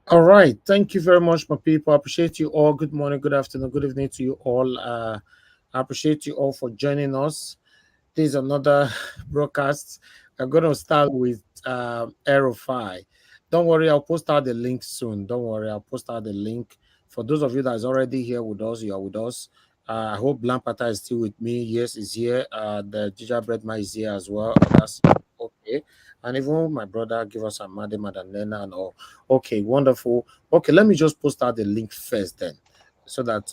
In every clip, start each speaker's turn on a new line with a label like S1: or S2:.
S1: All right. Thank you very much, my people. I appreciate you all. Good morning, good afternoon, good evening to you all. I appreciate you all for joining us. This is another broadcast. I'm going to start with Aerofy. Don't worry, I'll post out the link soon. Don't worry, I'll post out the link. For those of you that is already here with us, you are with us. I hope Blampata is still with me. Yes, is here. The gingerbread man is here as well. That's okay. And even my brother give us a Made Madanena and all. Okay, wonderful. Okay, let me just post out the link first then. So that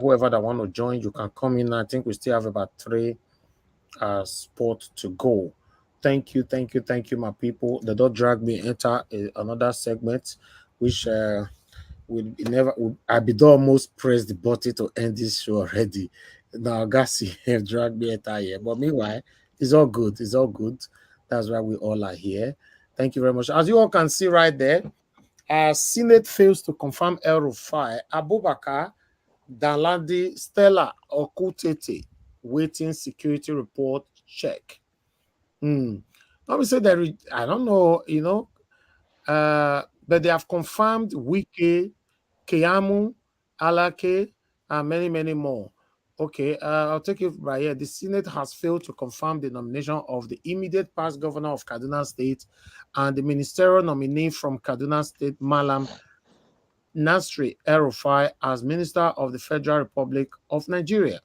S1: whoever that want to join, you can come in. I think we still have about three sport to go. Thank you, my people. The don't drag me enter another segment, which would never. Would, I be almost press the button to end this show already. Now, Gassi have dragged me enter here, but meanwhile, it's all good. It's all good. That's why we all are here. Thank you very much. As you all can see right there, Senate fails to confirm El Rufai. Abubakar Danladi Stella Okutete waiting security report check. Let me say that I don't know, but they have confirmed Wike, Keamu, Alake, and many, many more. Okay, I'll take it right here. The Senate has failed to confirm the nomination of the immediate past governor of Kaduna State and the ministerial nominee from Kaduna State, Malam Nasri El-Rufai, as Minister of the Federal Republic of Nigeria.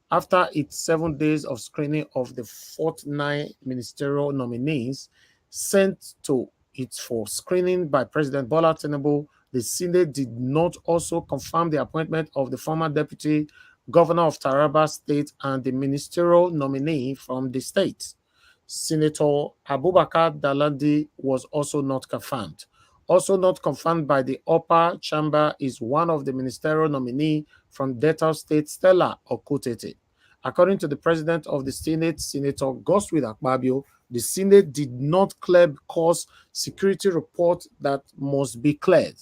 S1: After its 7 days of screening of the 49 ministerial nominees sent to it for screening by President Bola Tinubu, the Senate did not also confirm the appointment of the former Deputy Governor of Taraba State and the ministerial nominee from the state. Senator Abubakar Dalandi was also not confirmed. Also not confirmed by the upper chamber is one of the ministerial nominee from Delta State, Stella Okutete. According to the president of the Senate, Senator Godswill Akpabio, the Senate did not clear cause security report that must be cleared.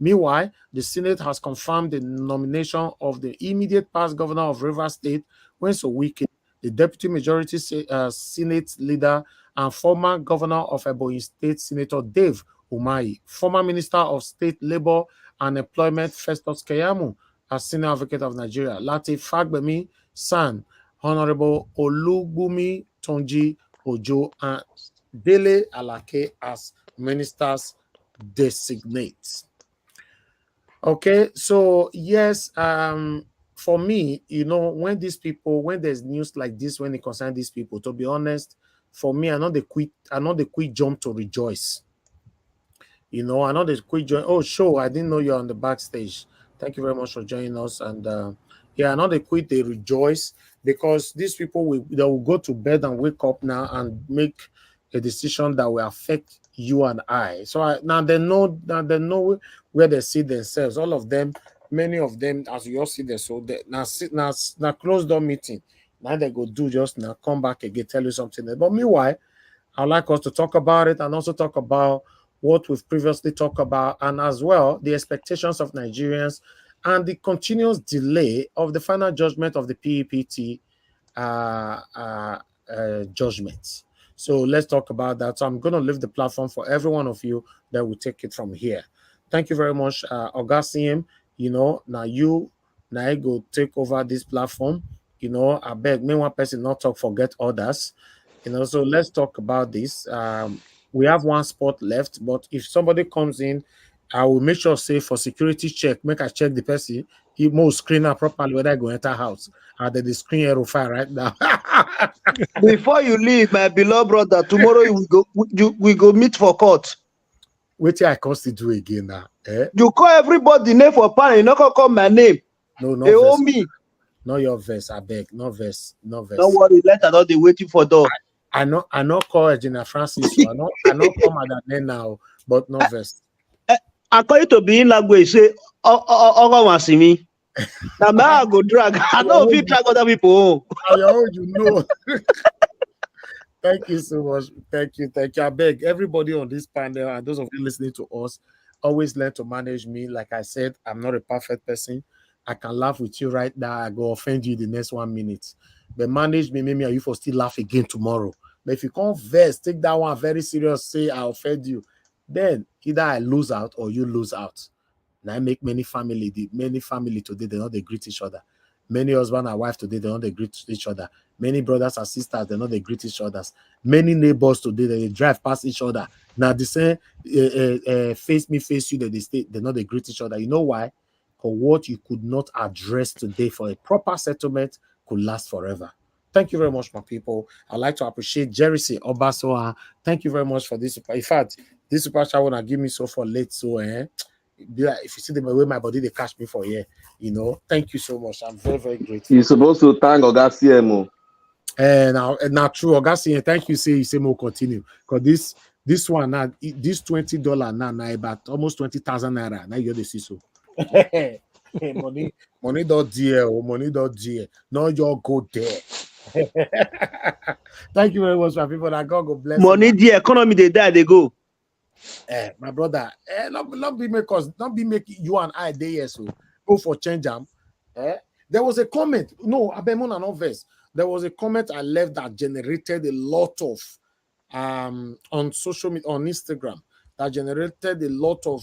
S1: Meanwhile, the Senate has confirmed the nomination of the immediate past governor of Rivers State, Wenso Wike, the deputy majority Senate leader, and former governor of Ebonyi State, Senator Dave Umahi, former Minister of State Labor and Employment Festus Keyamu, as Senior Advocate of Nigeria, Lateef Fagbemi San, Honorable Olubumi Tonji Ojo, and Dele Alake as ministers designate. Okay, so yes, for me, when these people, when there's news like this, when it concerns these people, to be honest, for me, I know the quick jump to rejoice. I know the quick join. Oh, show, I didn't know you're on the backstage. Thank you very much for joining us. And yeah, I know they quit, they rejoice because these people they will go to bed and wake up now and make a decision that will affect you and I. So now they know where they see themselves. All of them, many of them, as we all see there. So they now closed door meeting. Now they go do just now come back again, tell you something. But meanwhile, I'd like us to talk about it and also talk about what we've previously talked about, and as well the expectations of Nigerians and the continuous delay of the final judgment of the PEPT judgment. So let's talk about that. So I'm going to leave the platform for every one of you that will take it from here. Thank you very much, Augustine. Now I go take over this platform. I beg, me one person not talk, forget others. So let's talk about this. We have one spot left, but if somebody comes in, I will make sure say for security check, make I check the person. He must screen her properly whether I go enter house. The screen aero fire right now.
S2: Before you leave, my beloved brother, tomorrow we go meet for court.
S1: Wait till I constitute again now.
S2: You call everybody name for panel, you not call my name.
S1: No,
S2: they owe me.
S1: Not your verse, I beg. No verse.
S2: Don't worry, letter not they waiting for door.
S1: I not call Gina Francis. I not call Madame now, but no verse.
S2: According to being language, say all want see me. Now I go drag. I know if you drag other people.
S1: You know. Thank you so much. Thank you. I beg everybody on this panel and those of you listening to us, always learn to manage me. Like I said, I'm not a perfect person. I can laugh with you right now. I go offend you the next 1 minute. But manage me, maybe you for still laugh again tomorrow. But if you can't verse, take that one very serious, say I offend you. then either I lose out or you lose out. Now I make many family today, they know they greet each other. Many husband and wife today, they know they greet each other. Many brothers and sisters, they know they greet each other. Many neighbors today, they drive past each other. Now the same face me, face you, that they stay, they know they greet each other. You know why? Because what you could not address today for a proper settlement could last forever. Thank you very much, my people. I'd like to appreciate Jerry C. Obasoa. Thank you very much for this. In fact, this super chat wanna give me so for late. So be like, if you see the way my body they catch me for here, thank you so much. I'm very, very
S3: You're
S1: grateful.
S3: supposed to thank Oga CMO.
S1: And now true, Augustine, thank you. Say you say more continue. Because this one now, this $20 now about almost 20,000 naira. Now you're the see so. money don't dear, money don't dear. No, you go there. Thank you very much, my people. That God go bless you.
S2: Money, the economy, they die, they go.
S1: My brother, not be make us, not be make you and I there, so go for change them. There was a comment, no, Abemon and Overs. There was a comment I left that generated a lot of on social media, on Instagram, that generated a lot of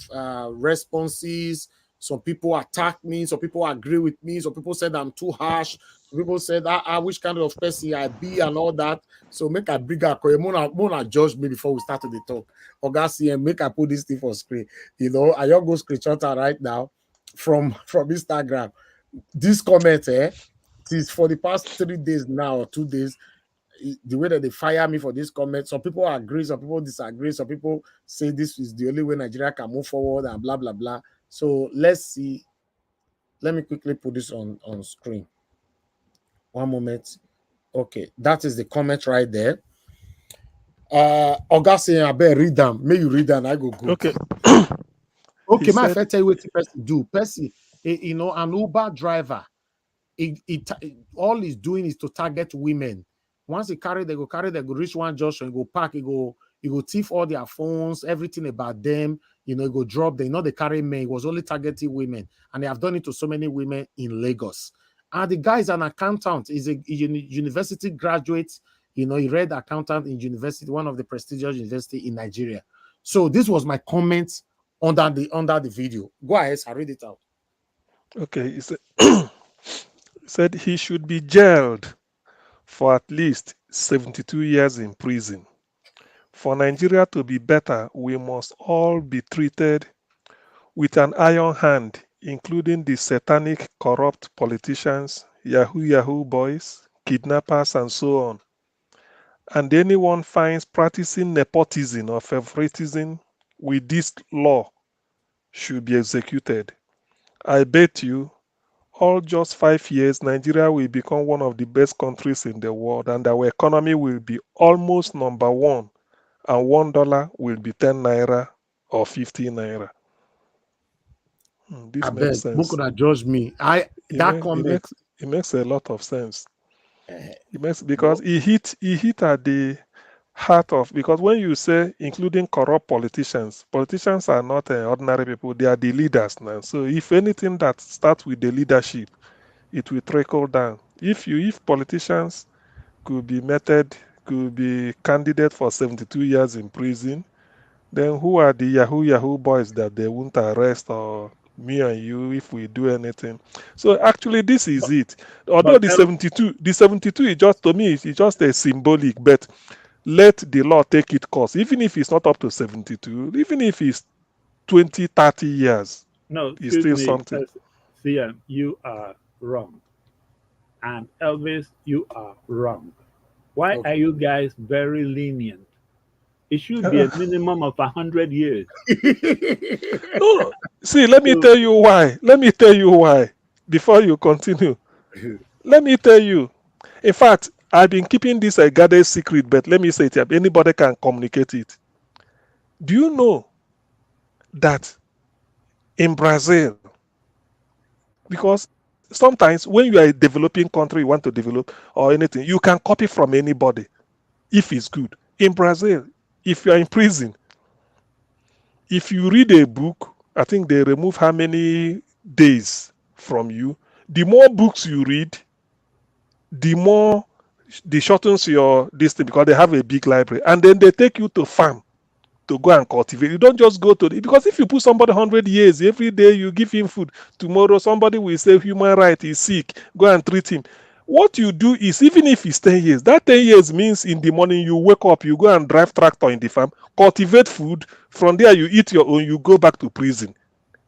S1: responses. Some people attack me, some people agree with me, some people said I'm too harsh, some people said which kind of person I be and all that. So make a bigger Mona judge me before we start to the talk. Oga CM, make I put this thing for screen. I just go screenshot right now from Instagram. This comment, since for the past 3 days now or 2 days, the way that they fire me for this comment, some people agree, some people disagree, some people say this is the only way Nigeria can move forward and blah blah blah. So let's see. Let me quickly put this on screen. One moment. Okay, that is the comment right there. Augustine, I better read them. May you read them. I go good.
S4: Okay.
S1: Okay, my friend tell you what the person do. Person, an Uber driver, all he's doing is to target women. Once they go reach one junction, go park, he go thief all their phones, everything about them, he go drop. They know they carry men. He was only targeting women, and they have done it to so many women in Lagos. And the guy is an accountant. He's a university graduate. He read accountant in university, one of the prestigious university in Nigeria. So this was my comment under the video. Go ahead, I read it out.
S4: Okay, he said he should be jailed for at least 72 years in prison. For Nigeria to be better, we must all be treated with an iron hand, including the satanic, corrupt politicians, Yahoo boys, kidnappers, and so on. And anyone finds practicing nepotism or favoritism with this law should be executed. I bet you, all just 5 years, Nigeria will become one of the best countries in the world, and our economy will be almost number one, and $1 will be 10 naira or 50 naira. This makes sense.
S1: Who could have judged me? Comment.
S4: It makes a lot of sense. Because he hit at the heart of, because when you say including corrupt politicians are not ordinary people, they are the leaders now. So if anything that starts with the leadership, it will trickle down. If politicians could be candidate for 72 years in prison, then who are the Yahoo boys that they won't arrest, or me and you, if we do anything? So actually this is it. Although the 72 is just, to me, it's just a symbolic, but let the law take its course. Even if it's not up to 72, even if it's 20, 30 years,
S5: no,
S4: it's still something.
S5: CM, you are wrong. And Elvis, you are wrong. Why are you guys very lenient? It should be a minimum of 100 years.
S4: No, see, let me tell you why. Before you continue, let me tell you. In fact, I've been keeping this a guarded secret, but let me say it here. Anybody can communicate it. Do you know that in Brazil, because sometimes when you are a developing country, you want to develop or anything, you can copy from anybody if it's good. In Brazil, if you are in prison, if you read a book, I think they remove how many days from you. The more books you read, the shortens your distance, because they have a big library. And then they take you to farm to go and cultivate. You don't just go to because if you put somebody 100 years, every day you give him food, tomorrow somebody will say human right, he's sick, go and treat him. What you do is, even if it's 10 years, that 10 years means in the morning you wake up, you go and drive tractor in the farm, cultivate food, from there you eat your own, you go back to prison.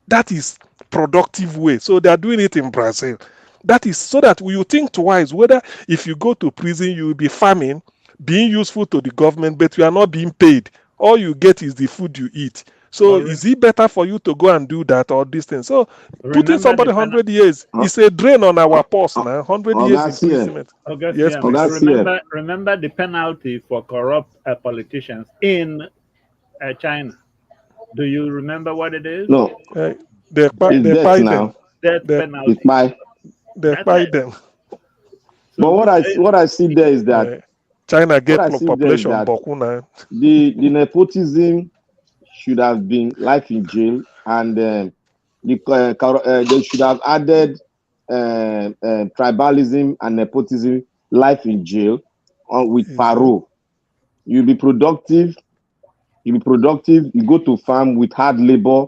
S4: That is productive way. So they are doing it in Brazil. That is so that you think twice whether if you go to prison, you will be farming, being useful to the government, but you are not being paid. All you get is the food you eat. So is it better for you to go and do that or this thing? So putting somebody 100 years is a drain on our purse now. 100 years imprisonment. Yes, please.
S5: Remember the penalty for corrupt politicians in China. Do you remember what it is?
S3: No.
S4: They pay them.
S5: Death penalty.
S4: They pay them.
S3: But what I see there is that
S4: China get population Bokuna.
S3: The nepotism should have been life in jail, and they should have added tribalism and nepotism, life in jail, with parole. You'll be productive. You go to farm with hard labor.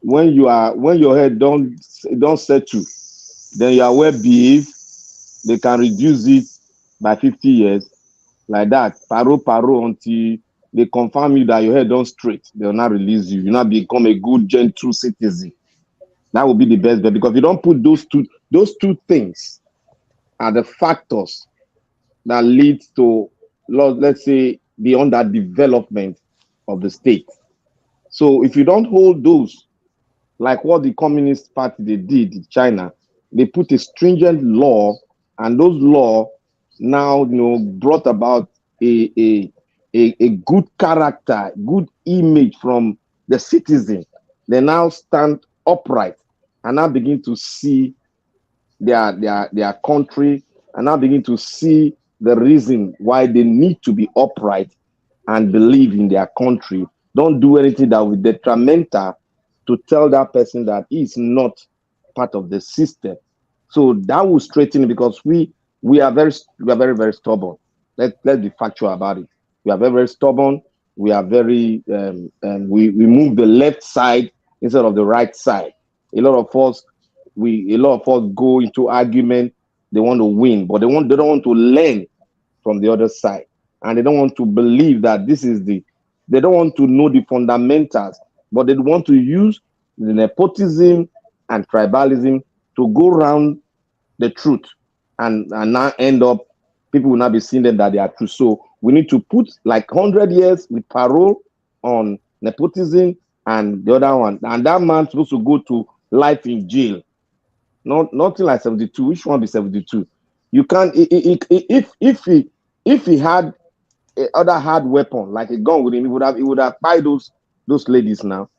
S3: When your head don't settle, then you are well behaved. They can reduce it by 50 years, like that. Paro until they confirm you that your head don't straight. They will not release you. You not become a good, gentle citizen. That would be the best bet, because if you don't put those two things are the factors that lead to, let's say, the underdevelopment of the state. So if you don't hold those, like what the Communist Party they did in China, they put a stringent law, and those law now brought about a good character, good image from the citizen. They now stand upright and now begin to see their country, and now begin to see the reason why they need to be upright and believe in their country. Don't do anything that will be detrimental to tell that person that he is not part of the system. So that will straighten it, because we are very, very stubborn. Let's be factual about it. We are very, very stubborn. We are very we move the left side instead of the right side. A lot of us go into argument. They want to win, but they don't want to learn from the other side, and they don't want to believe that they don't want to know the fundamentals, but they want to use the nepotism and tribalism to go around the truth, and now end up, people will not be seeing them that they are true. So we need to put like 100 years with parole on nepotism and the other one, and that man's supposed to go to life in jail. Nothing like 72. Which one be 72? You can't. If he had other hard weapon like a gun with him, he would have fired those ladies now.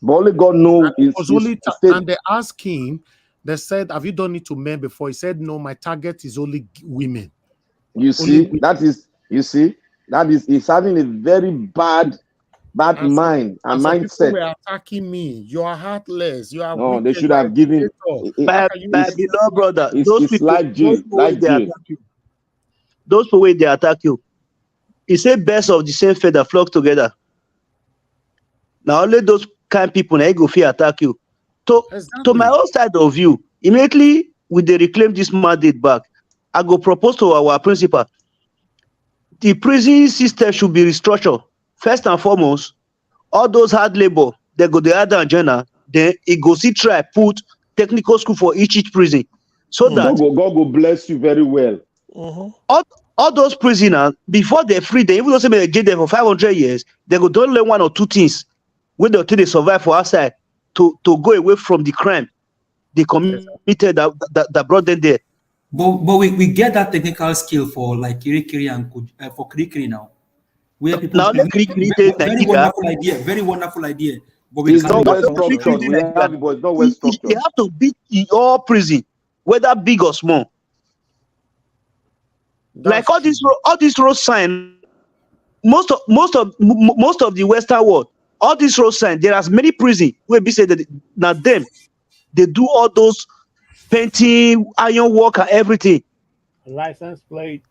S3: But only God knows.
S1: And they asked him. They said, "Have you done it to men before?" He said, "No, my target is only women."
S3: He's having a very bad mind and mindset.
S1: People were attacking me. You are heartless. You are.
S3: No, they should have given.
S2: My beloved brother, those people where they attack you. He said, "Best of the same feather flock together." Now only those kind of people now go fear attack you. To my own side of view, immediately when they reclaim this mandate back, I go propose to our principal. The prison system should be restructured. First and foremost, all those hard labor, they go the other agenda, then it go see try put technical school for each prison. So that
S3: God will bless you very well.
S2: All those prisoners, before they're free, they even though they get there for 500 years, they go don't learn one or two things when they survive for outside to go away from the crime they committed that brought them there.
S6: But we get that technical skill for like Kirikiri and for Kirikiri now. Where people
S2: now
S6: very wonderful idea. But
S3: it's not well structured. We have it, but it's not well structured.
S2: They have to beat in all prison, whether big or small. Like all these road signs, most of the Western world, all these road signs, there are many prisons where we say that now them they do all those painting, iron work, and everything.
S5: License plate.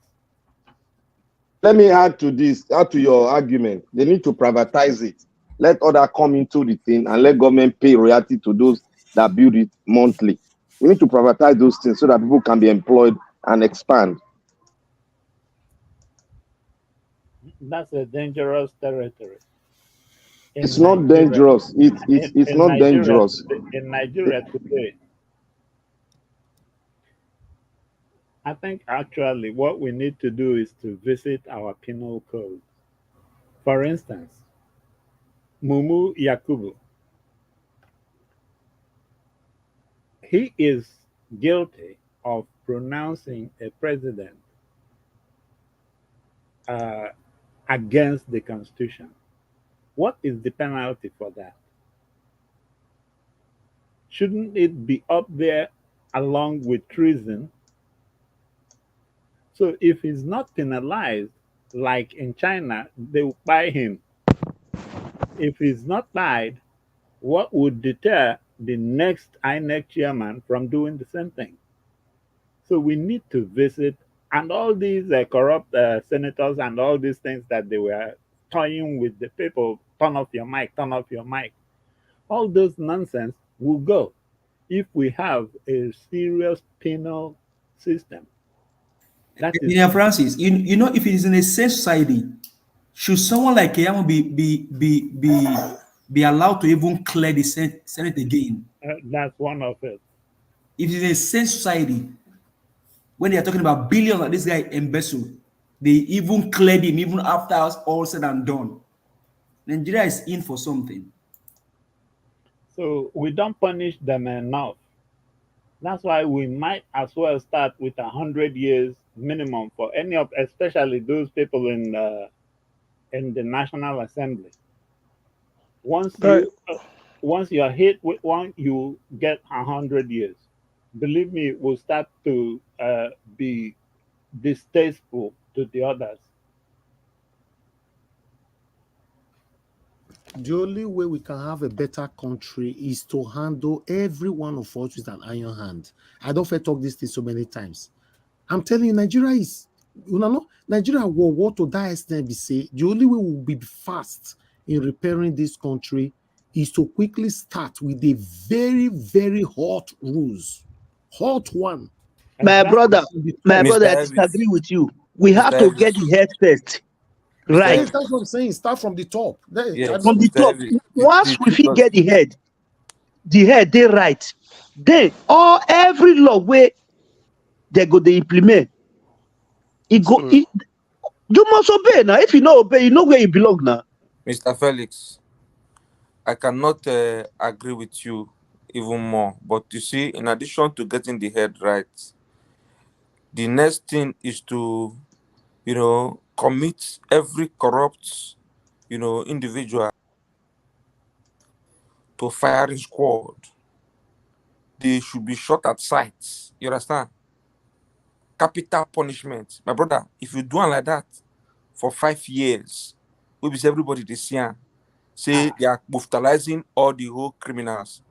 S3: Let me add to this, add to your argument. They need to privatize it. Let other come into the thing and let government pay royalty to those that build it monthly. We need to privatize those things so that people can be employed and expand.
S5: That's a dangerous territory.
S3: It's not dangerous. It's
S5: In
S3: not dangerous.
S5: In Nigeria today, I think actually what we need to do is to visit our penal code. For instance, Mumu Yakubu, he is guilty of pronouncing a president against the Constitution. What is the penalty for that? Shouldn't it be up there along with treason? So if he's not penalized, like in China, they will buy him. If he's not tied, what would deter the next INEC chairman from doing the same thing? So we need to visit, and all these corrupt senators and all these things that they were toying with the people, turn off your mic, turn off your mic. All those nonsense will go if we have a serious penal system. That is,
S6: Yeah, Francis, you know, if it is in a safe society, should someone like Keyamo be allowed to even clear the Senate again?
S5: that's one of it.
S6: If it's in a safe society, when they are talking about billions that this guy embezzled, they even cleared him even after all said and done. Nigeria is in for something.
S5: So we don't punish them enough. That's why we might as well start with 100 years minimum for any of, especially those people in the National Assembly. Once you are hit with one, you get 100 years. Believe me, it will start to be distasteful to the others.
S1: The only way we can have a better country is to handle every one of us with an iron hand. I don't feel talk this thing so many times. I'm telling you, Nigeria is, you know, Nigeria will want to die extent be say the only way we will be fast in repairing this country is to quickly start with a very, very hot rules. Hot one.
S2: My brother, I
S7: Elvis,
S2: disagree with you. We
S7: Mr.
S2: have to get
S7: Elvis,
S2: the head first.
S7: Mr.
S2: Right.
S1: Yes,
S7: Elvis,
S1: that's what I'm saying. Start from the top.
S7: yes,
S2: From the
S7: Mr.
S2: top.
S7: Elvis,
S2: Once we fit get the head, they right. Then every law where they go they implement, you must obey now. If you not obey, you know where you belong now.
S7: Mr. Felix, I cannot agree with you even more. But you see, in addition to getting the head right, the next thing is to, commit every corrupt, individual to firing squad. They should be shot at sight. You understand? Capital punishment. My brother, if you do it like that for 5 years, we be everybody this year. Say they are brutalizing all the whole criminals.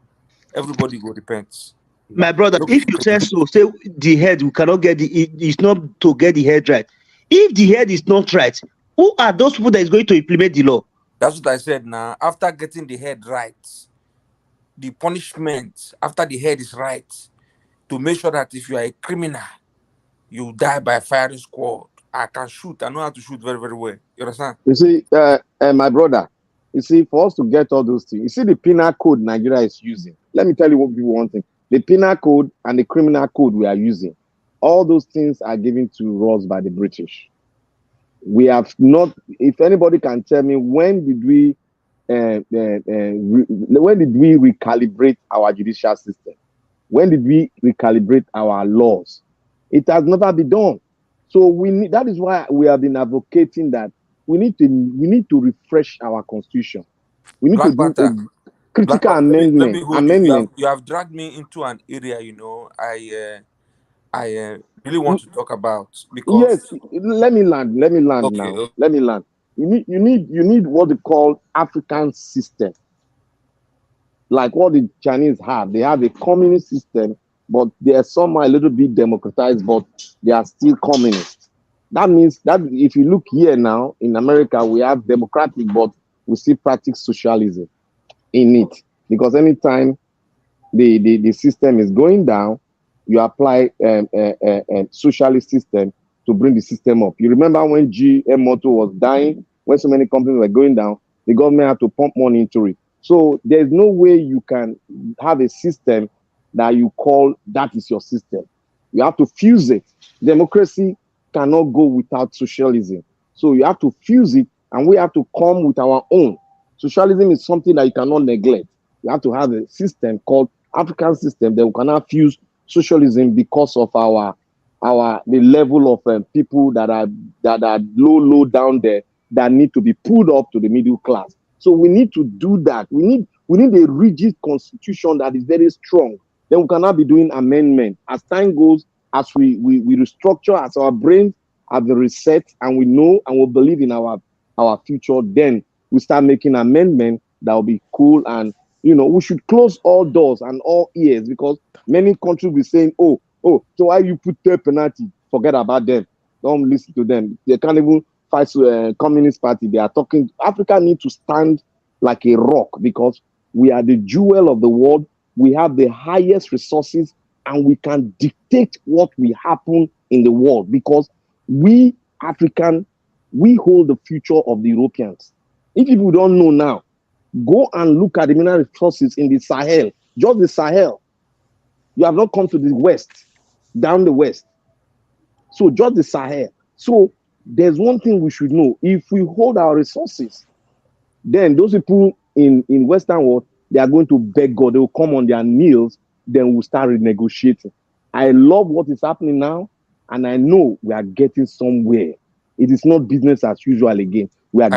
S7: Everybody go repent.
S2: My brother,
S7: No be
S2: if
S7: for
S2: you say
S7: criminal.
S2: so, say the head, we cannot get it's not to get the head right. If the head is not right, who are those people that is going to implement the law?
S7: That's what I said now. After getting the head right, the punishment after the head is right, to make sure that if you are a criminal, you die by firing squad. I can shoot. I know how to shoot very, very well. You understand?
S3: You see, my brother, you see, for us to get all those things, you see the penal code Nigeria is using. Let me tell you what people want thing. The penal code and the criminal code we are using, all those things are given to us by the British. We have not, if anybody can tell me when did we recalibrate our judicial system? When did we recalibrate our laws? It has never been done. So that is why we have been advocating that we need to refresh our constitution. We need
S7: Black
S3: to do
S7: Panther.
S3: a critical
S7: Black Panther. Let me hold you.
S3: amendment.
S7: You have dragged me into an area, I really want to talk about because
S3: Yes, let me land
S7: okay,
S3: now. Let me land. You need what they call African system. Like what the Chinese have. They have a communist system, but they are somehow a little bit democratized, but they are still communist. That means that if you look here now in America, we have democratic, but we still practice socialism in it. Because anytime the system is going down, you apply socialist system to bring the system up. You remember when GM Motor was dying, when so many companies were going down, the government had to pump money into it. So there's no way you can have a system that you call that is your system. You have to fuse it. Democracy cannot go without socialism. So you have to fuse it, and we have to come with our own. Socialism is something that you cannot neglect. You have to have a system called African system that we cannot fuse socialism because of the level of people that are low down there that need to be pulled up to the middle class. So we need to do that. We need a rigid constitution that is very strong. Then we cannot be doing amendment. As time goes, as we restructure, as our brains have been reset, and we know and we believe in our future, then we start making amendment that will be cool. And we should close all doors and all ears, because many countries will be saying, oh, so why you put third penalty? Forget about them. Don't listen to them. They can't even fight Communist Party. They are talking. Africa needs to stand like a rock, because we are the jewel of the world. We have the highest resources, and we can dictate what will happen in the world, because we African, we hold the future of the Europeans. If people don't know now, go and look at the mineral resources in the Sahel, just the Sahel. You have not come to the west, down the west. So just the Sahel. So there's one thing we should know. If we hold our resources, then those people in Western world, they are going to beg God. They will come on their knees. Then we'll start renegotiating. I love what is happening now, and I know we are getting somewhere. It is not business as usual again. We are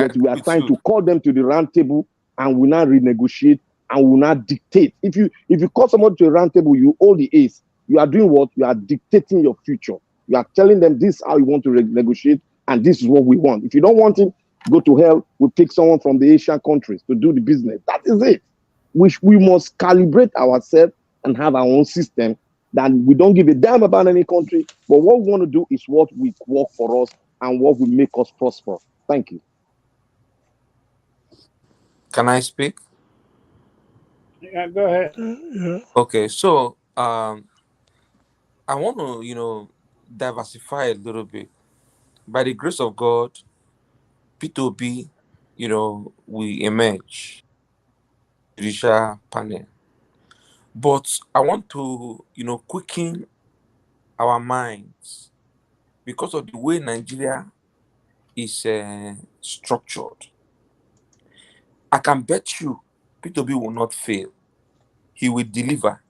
S3: trying to call them to the round table, and we now renegotiate, and we will not dictate. If you call someone to a round table, you hold the ace. You are doing what? You are dictating your future. You are telling them this is how you want to negotiate, and this is what we want. If you don't want it, go to hell. We'll pick someone from the Asian countries to do the business. That is it. We must calibrate ourselves and have our own system, that we don't give a damn about any country, but what we want to do is what will work for us and what will make us prosper. Thank you.
S7: Can I speak?
S5: Yeah, go ahead.
S4: Yeah.
S7: Okay, so I want to diversify a little bit. By the grace of God, P2B, we emerge judicial panel. But I want to, quicken our minds because of the way Nigeria is structured. I can bet you P2B will not fail. He will deliver.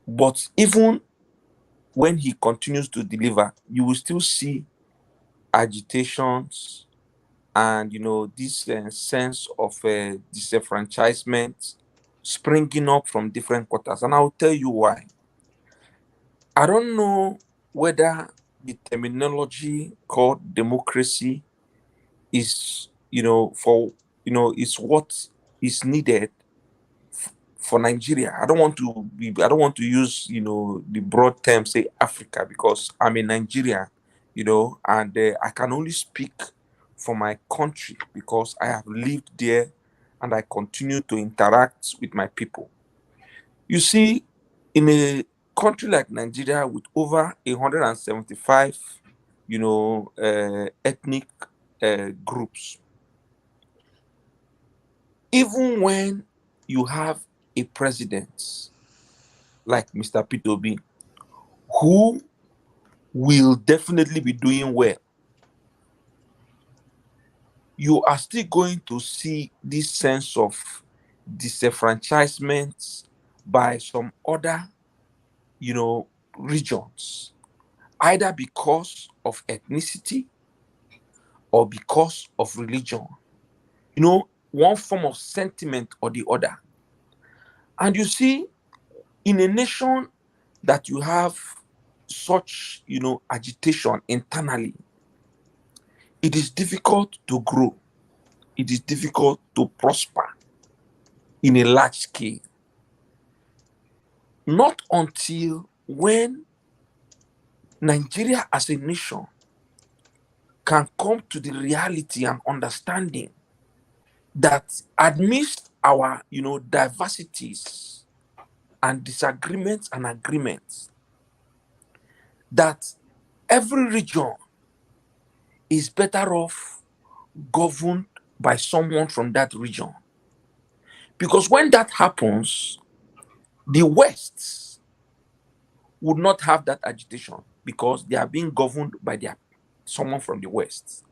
S7: But even when he continues to deliver, you will still see agitations and this sense of disenfranchisement springing up from different quarters. And I'll tell you why. I don't know whether the terminology called democracy is is what is needed for Nigeria. I don't want to use the broad term, say Africa, because I'm in Nigeria, and I can only speak for my country because I have lived there and I continue to interact with my people. You see, in a country like Nigeria with over 175, ethnic groups, even when you have a president like Mr. P2B, who will definitely be doing well, you are still going to see this sense of disenfranchisement by some other, regions, either because of ethnicity or because of religion, one form of sentiment or the other. And you see, in a nation that you have such, agitation internally, it is difficult to grow. It is difficult to prosper in a large scale. Not until when Nigeria as a nation can come to the reality and understanding that amidst our, diversities and disagreements and agreements, that every region is better off governed by someone from that region. Because when that happens, the West would not have that agitation because they are being governed by someone from the West.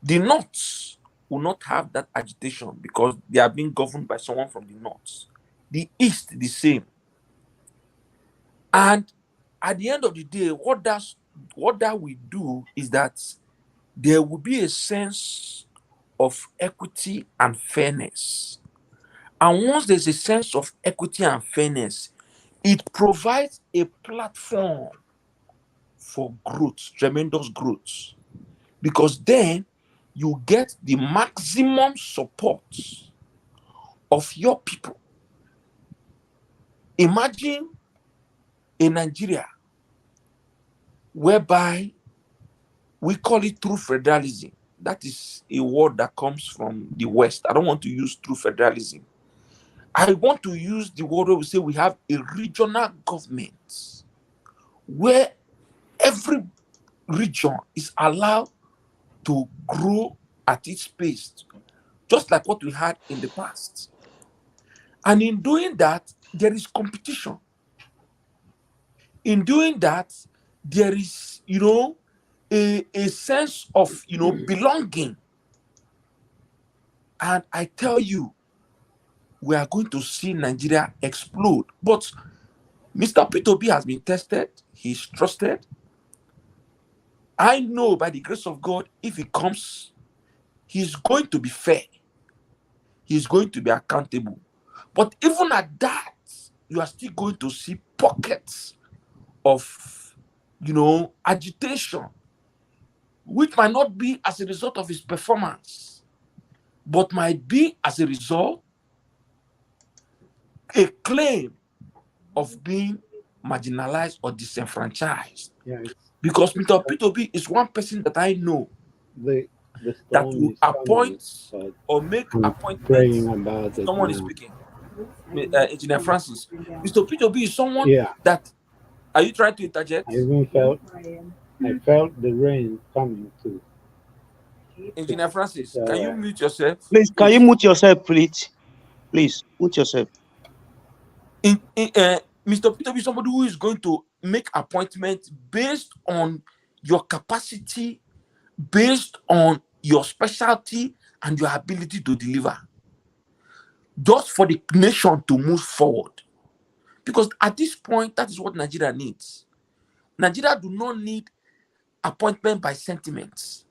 S7: The North will not have that agitation because they are being governed by someone from the North. The East, the same. And at the end of the day, what that will do is that there will be a sense of equity and fairness. And once there's a sense of equity and fairness, it provides a platform for growth, tremendous growth. Because then you get the maximum support of your people. Imagine a Nigeria whereby we call it true federalism. That is a word that comes from the West. I don't want to use true federalism. I want to use the word where we say we have a regional government where every region is allowed to grow at its pace, just like what we had in the past. And in doing that, there is competition. In doing that, there is, a sense of, belonging. And I tell you, we are going to see Nigeria explode. But Mr. P2B has been tested. He's trusted. I know by the grace of God, if he comes, he's going to be fair. He's going to be accountable. But even at that, you are still going to see pockets of, agitation, which might not be as a result of his performance, but might be as a result a claim of being marginalized or disenfranchised.
S5: Yeah,
S7: Because Mr. P2B is one person that I know
S5: the
S7: that
S5: storm
S7: will
S5: is coming,
S7: appoint
S5: but
S7: or make
S5: I'm
S7: appointments.
S5: praying about it
S7: Someone is
S5: now.
S7: speaking. Engineer Francis. Mr. P2B is someone
S5: Yeah,
S7: that. Are you trying to interject?
S5: I felt the rain coming too.
S7: Engineer Francis, can you
S5: So
S7: mute yourself,
S2: Please, can you
S7: please?
S2: mute yourself, please? Please, mute yourself.
S7: Mr. P2B is somebody who is going to make appointments based on your capacity, based on your specialty and your ability to deliver, just for the nation to move forward. Because at this point, that is what Nigeria needs. Nigeria do not need appointment by sentiments.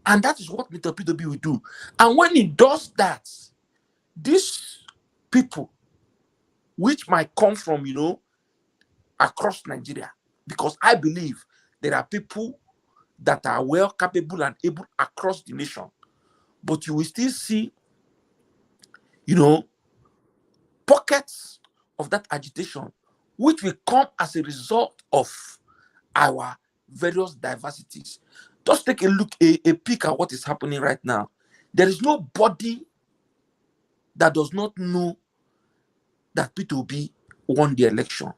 S7: And that is what Mr. P2B will do. And when he does that, these people, which might come from, across Nigeria, because I believe there are people that are well capable and able across the nation, but you will still see, pockets of that agitation, which will come as a result of our various diversities. Just take a look, a peek at what is happening right now. There is nobody that does not know that P2B won the election.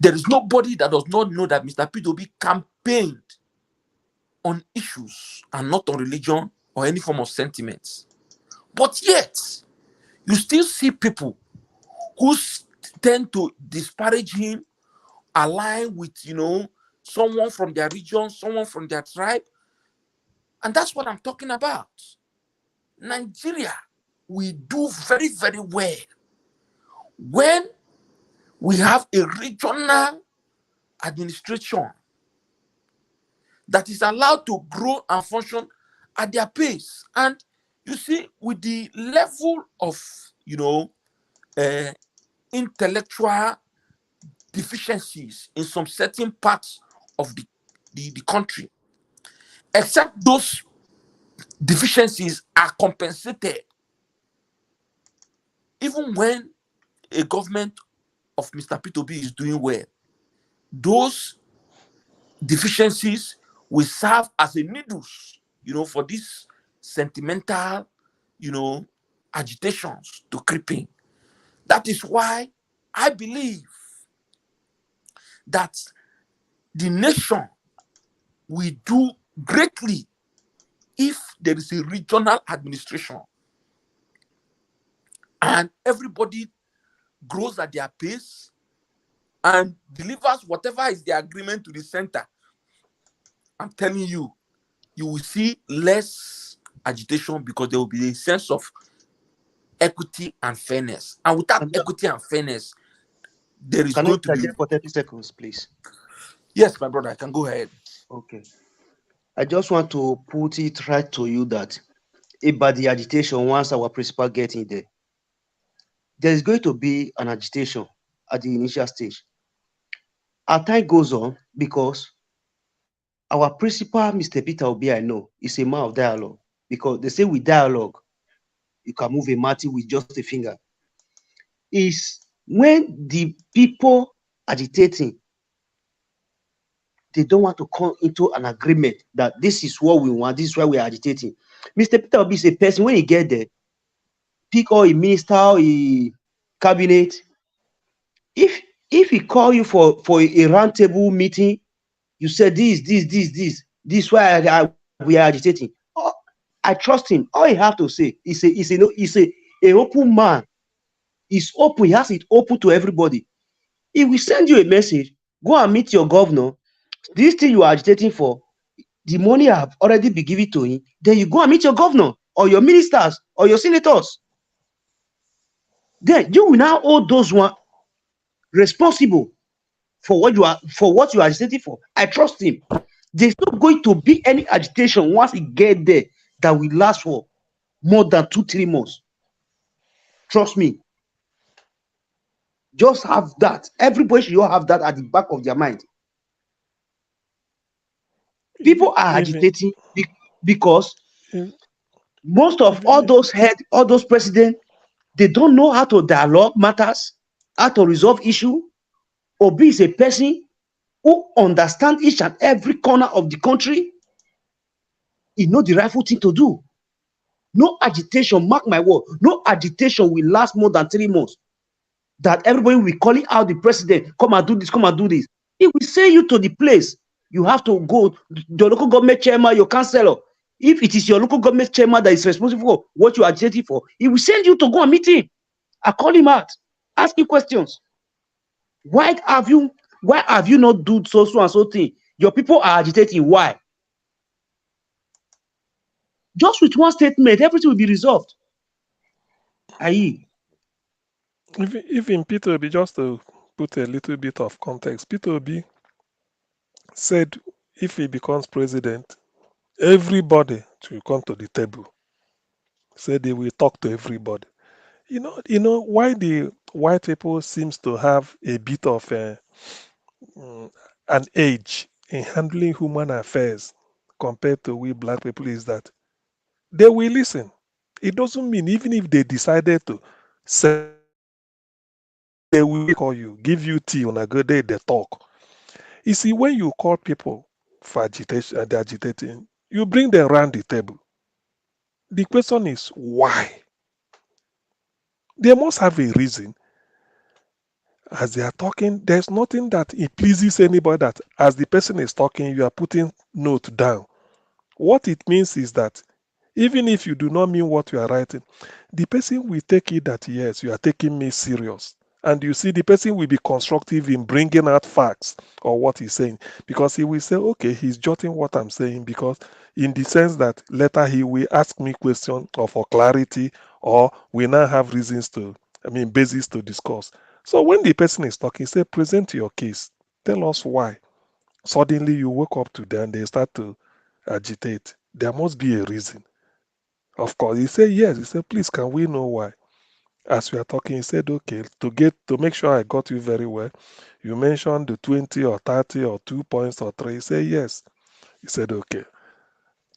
S7: There is nobody that does not know that Mr. P2B campaigned on issues and not on religion or any form of sentiments. But yet, you still see people who tend to disparage him, align with, someone from their region, someone from their tribe. And that's what I'm talking about. Nigeria, we do very, very well when we have a regional administration that is allowed to grow and function at their pace. And you see, with the level of, intellectual deficiencies in some certain parts of the country, except those deficiencies are compensated, even when a government of Mr. P2B is doing well, those deficiencies will serve as a needles, for this sentimental, agitations to creep in. That is why I believe that the nation will do greatly if there is a regional administration and everybody grows at their pace and delivers whatever is the agreement to the center. I'm telling you, you will see less agitation because there will be a sense of equity and fairness. And without equity and fairness, there is
S2: Can I
S7: going to be...
S2: interject for 30 seconds, please?
S7: Yes, my brother, I can go ahead.
S2: Okay. I just want to put it right to you that about the agitation, once our principal gets in there is going to be an agitation at the initial stage. As time goes on, because our principal, Mr. Peter Obi, I know, is a man of dialogue. Because they say with dialogue, you can move a mountain with just a finger. Is when the people agitating, they don't want to come into an agreement that this is what we want, this is why we are agitating. Mr. Peter Obi is a person, when he get there, pick all a minister, a cabinet. If he call you for a round table meeting, you said this why we are agitating. Oh, I trust him. All he have to say is a open man. He's open. He has it open to everybody. If we send you a message, go and meet your governor. This thing you are agitating for, the money have already been given to him. Then you go and meet your governor or your ministers or your senators. Then you will now hold those one responsible for what you are agitating for. I trust him. There's not going to be any agitation once he get there that will last for more than 2-3 months. Trust me. Just have that. Everybody should have that at the back of their mind. People are agitating because most of all those presidents, they don't know how to dialogue matters, how to resolve issue. Obi is a person who understands each and every corner of the country. He knows the rightful thing to do. No agitation, mark my word, no agitation will last more than 3 months. That everybody will be calling out the president, come and do this, come and do this. It will send you to the place. You have to go, the local government chairman, your councillor. If it is your local government chairman that is responsible for what you are agitating for, he will send you to go and meet him. I call him out, ask him questions. Why have you not do so and so thing? Your people are agitating. Why? Just with one statement, everything will be resolved. Aye.
S4: Even Peter Obi, just to put a little bit of context, Peter Obi said if he becomes president, everybody should come to the table. Said he will talk to everybody. You know why the white people seems to have a bit of an edge in handling human affairs compared to we black people is that they will listen. It doesn't mean even if they decided to say, they will call you, give you tea on a good day, they talk. You see, when you call people for agitation and they're agitating, you bring them around the table. The question is why? They must have a reason. As they are talking, there's nothing that it pleases anybody that as the person is talking, you are putting note down. What it means is that even if you do not mean what you are writing, the person will take it that yes, you are taking me serious. And you see, the person will be constructive in bringing out facts or what he's saying, because he will say, okay, he's jotting what I'm saying, because in the sense that later he will ask me questions or for clarity, or we now have reasons to, basis to discuss. So when the person is talking, say, present your case, tell us why. Suddenly you wake up to them, they start to agitate. There must be a reason. Of course, he said yes. He said, please, can we know why? As we are talking, he said, okay, to make sure I got you very well, you mentioned the 20 or 30 or 2 points or 3. He said, yes. He said, okay,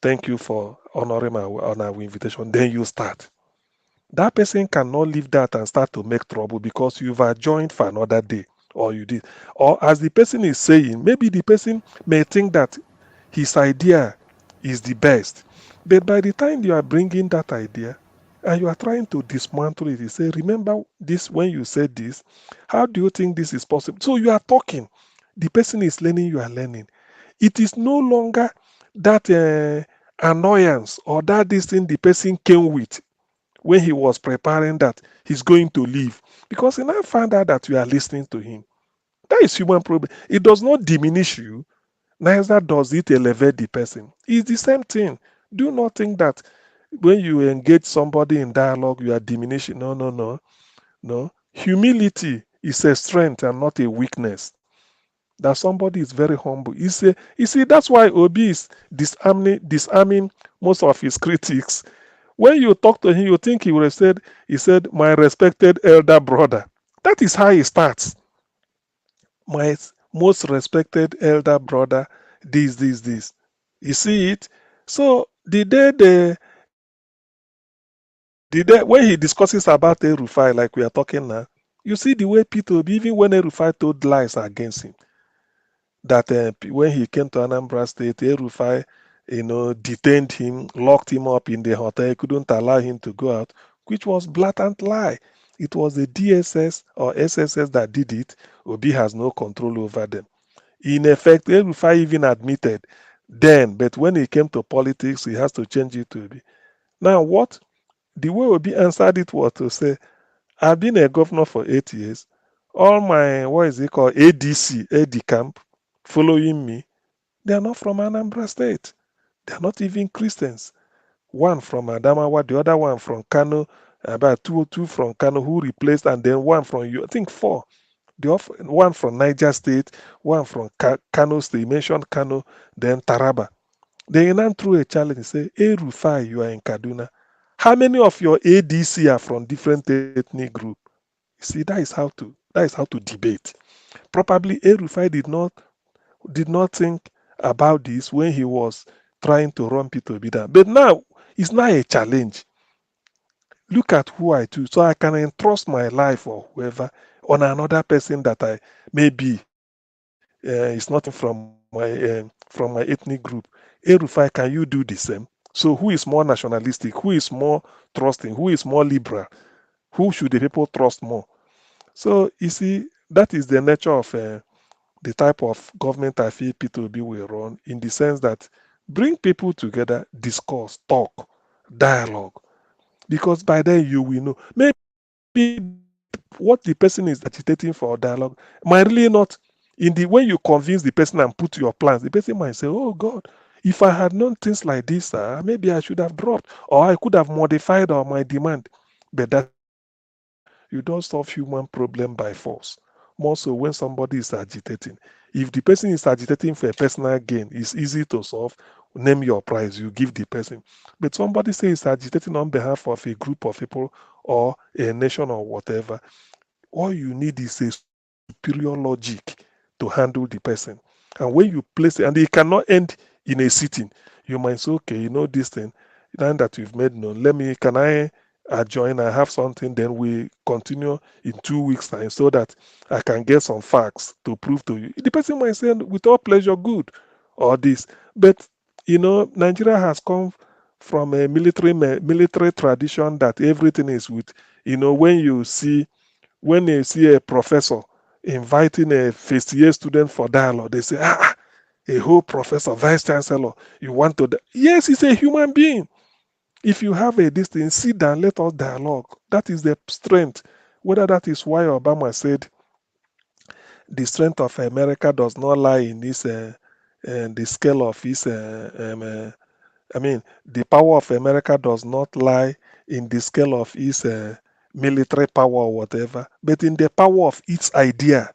S4: thank you for honoring our invitation. Then you start. That person cannot leave that and start to make trouble because you've adjourned for another day, or you did. Or as the person is saying, maybe the person may think that his idea is the best. But by the time you are bringing that idea and you are trying to dismantle it, you say, remember this when you said this? How do you think this is possible? So you are talking. The person is learning, you are learning. It is no longer that annoyance or that this thing the person came with when he was preparing that he's going to leave. Because he now found out that you are listening to him. That is human problem. It does not diminish you, neither does it elevate the person. It's the same thing. Do not think that when you engage somebody in dialogue, you are diminishing. No, no, no, no. Humility is a strength and not a weakness. That somebody is very humble. You see, that's why Obi is disarming most of his critics. When you talk to him, you think he would have said, he said, my respected elder brother. That is how he starts. My most respected elder brother, this. You see it? So the day when he discusses about Erufai, like we are talking now, you see the way Peter, even when Erufai told lies against him, that when he came to Anambra State, Erufai, detained him, locked him up in the hotel, couldn't allow him to go out, which was blatant lie. It was the DSS or SSS that did it. Obi has no control over them. In effect, Erufai even admitted then, but when he came to politics, he has to change it to Obi. Now, the way Obi answered it was to say, I've been a governor for 8 years. All my, what is it called, ADC, AD camp, following me, they are not from Anambra State. They are not even Christians. One from Adamawa, the other one from Kano, about two from Kano who replaced, and then one from you, I think four. One from Niger State, one from Kano State. You mentioned Kano, then Taraba. They now threw a challenge, say, hey Rufai, you are in Kaduna. How many of your ADC are from different ethnic group? You see, that is how to debate. Probably A Rufai did not think about this when he was trying to run Peter Obi down. But now it's not a challenge. Look at who I do. So I can entrust my life or whoever on another person that I maybe is not from my ethnic group. Erufai, can you do the same? So who is more nationalistic? Who is more trusting? Who is more liberal? Who should the people trust more? So you see, that is the nature of the type of government I feel P2B will run, in the sense that bring people together, discuss, talk, dialogue. Because by then you will know. Maybe what the person is agitating for dialogue might really not, when you convince the person and put your plans, the person might say, oh God, if I had known things like this, maybe I should have dropped, or I could have modified on my demand. But that is not the way. You don't solve human problem by force. More so when somebody is agitating. If the person is agitating for a personal gain, it's easy to solve. Name your price, you give the person. But somebody says agitating on behalf of a group of people or a nation or whatever, all you need is a superior logic to handle the person. And when you place it, and it cannot end in a sitting, you might say, okay, this thing, now that we've made known, can I join? I have something, then we continue in 2 weeks' time so that I can get some facts to prove to you. The person might say, with all pleasure, good, or this. But, Nigeria has come from a military tradition that everything is with, when you see a professor inviting a first year student for dialogue, they say, a whole professor, vice chancellor, you want to. Yes, he's a human being. If you have a distance, sit down, let us dialogue. That is the strength. Whether that is why Obama said the strength of America does not lie in the scale of his the power of America does not lie in the scale of its military power or whatever, but in the power of its idea.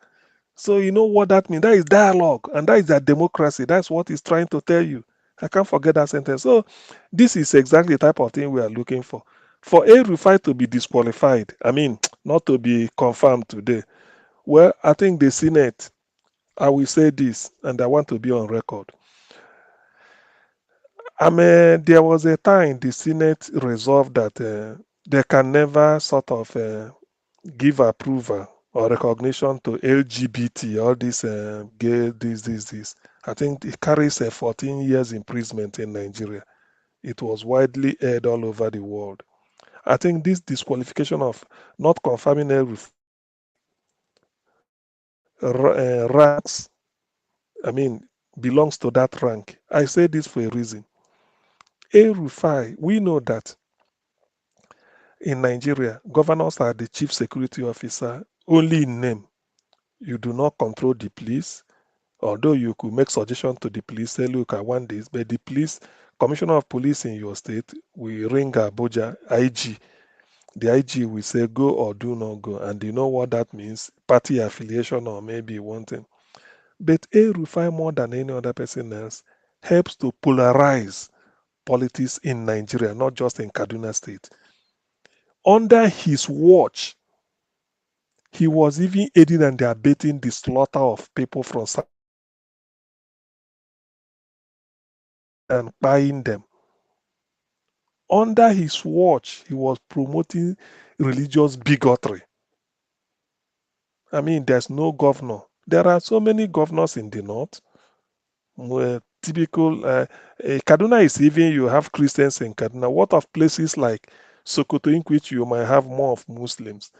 S4: So you know what that means? That is dialogue, and that is that democracy. That's what it's trying to tell you. I can't forget that sentence. So this is exactly the type of thing we are looking for. For a Rufai to be disqualified, not to be confirmed today. Well, I think the Senate, I will say this, and I want to be on record. There was a time the Senate resolved that they can never sort of give approval or recognition to LGBT, all this gay, this. I think it carries a 14 years imprisonment in Nigeria. It was widely aired all over the world. I think this disqualification of not confirming El Rufai ranks, I mean, belongs to that rank. I say this for a reason. El Rufai, we know that in Nigeria, governors are the chief security officer only in name. You do not control the police, although you could make suggestion to the police, say, look, I want this, but the police, commissioner of police in your state will ring Abuja IG. The IG will say go or do not go, and you know what that means? Party affiliation or maybe one thing. But A Rufai, more than any other person else, helps to polarize politics in Nigeria, not just in Kaduna State. Under his watch, he was even aiding and abetting the slaughter of people from and buying them. Under his watch, he was promoting religious bigotry. I mean, there's no governor. There are so many governors in the north. Typical Kaduna is even you have Christians in Kaduna. What of places like Sokoto, in which you might have more of Muslims,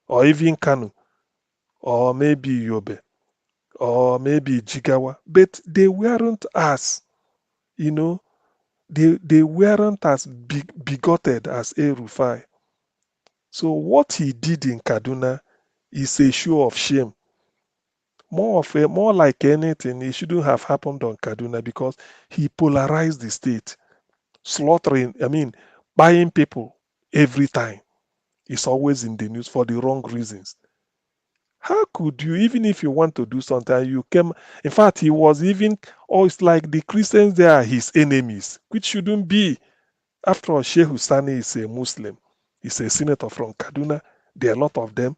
S4: or even Kanu, or maybe Yobe, or maybe Jigawa, but they weren't as, you know, they weren't as bigoted as A Rufai. So what he did in Kaduna is a show of shame. More like anything, it shouldn't have happened on Kaduna because he polarized the state, slaughtering, I mean, buying people every time. It's always in the news for the wrong reasons. How could you, even if you want to do something, you came? In fact, he was even, oh, it's like the Christians, they are his enemies, which shouldn't be. After all, Sheikh Husani is a Muslim. He's a senator from Kaduna. There are a lot of them.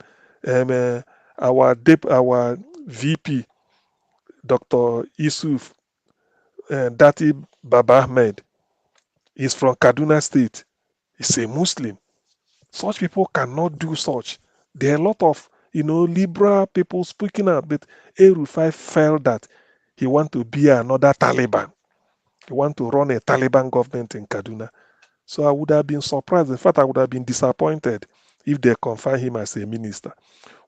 S4: Our VP, Dr. Yusuf Dati Baba Ahmed, is from Kaduna State. He's a Muslim. Such people cannot do such. There are a lot of, liberal people speaking out, but El Rufai felt that he want to be another Taliban. He want to run a Taliban government in Kaduna. So I would have been surprised. In fact, I would have been disappointed if they confirmed him as a minister.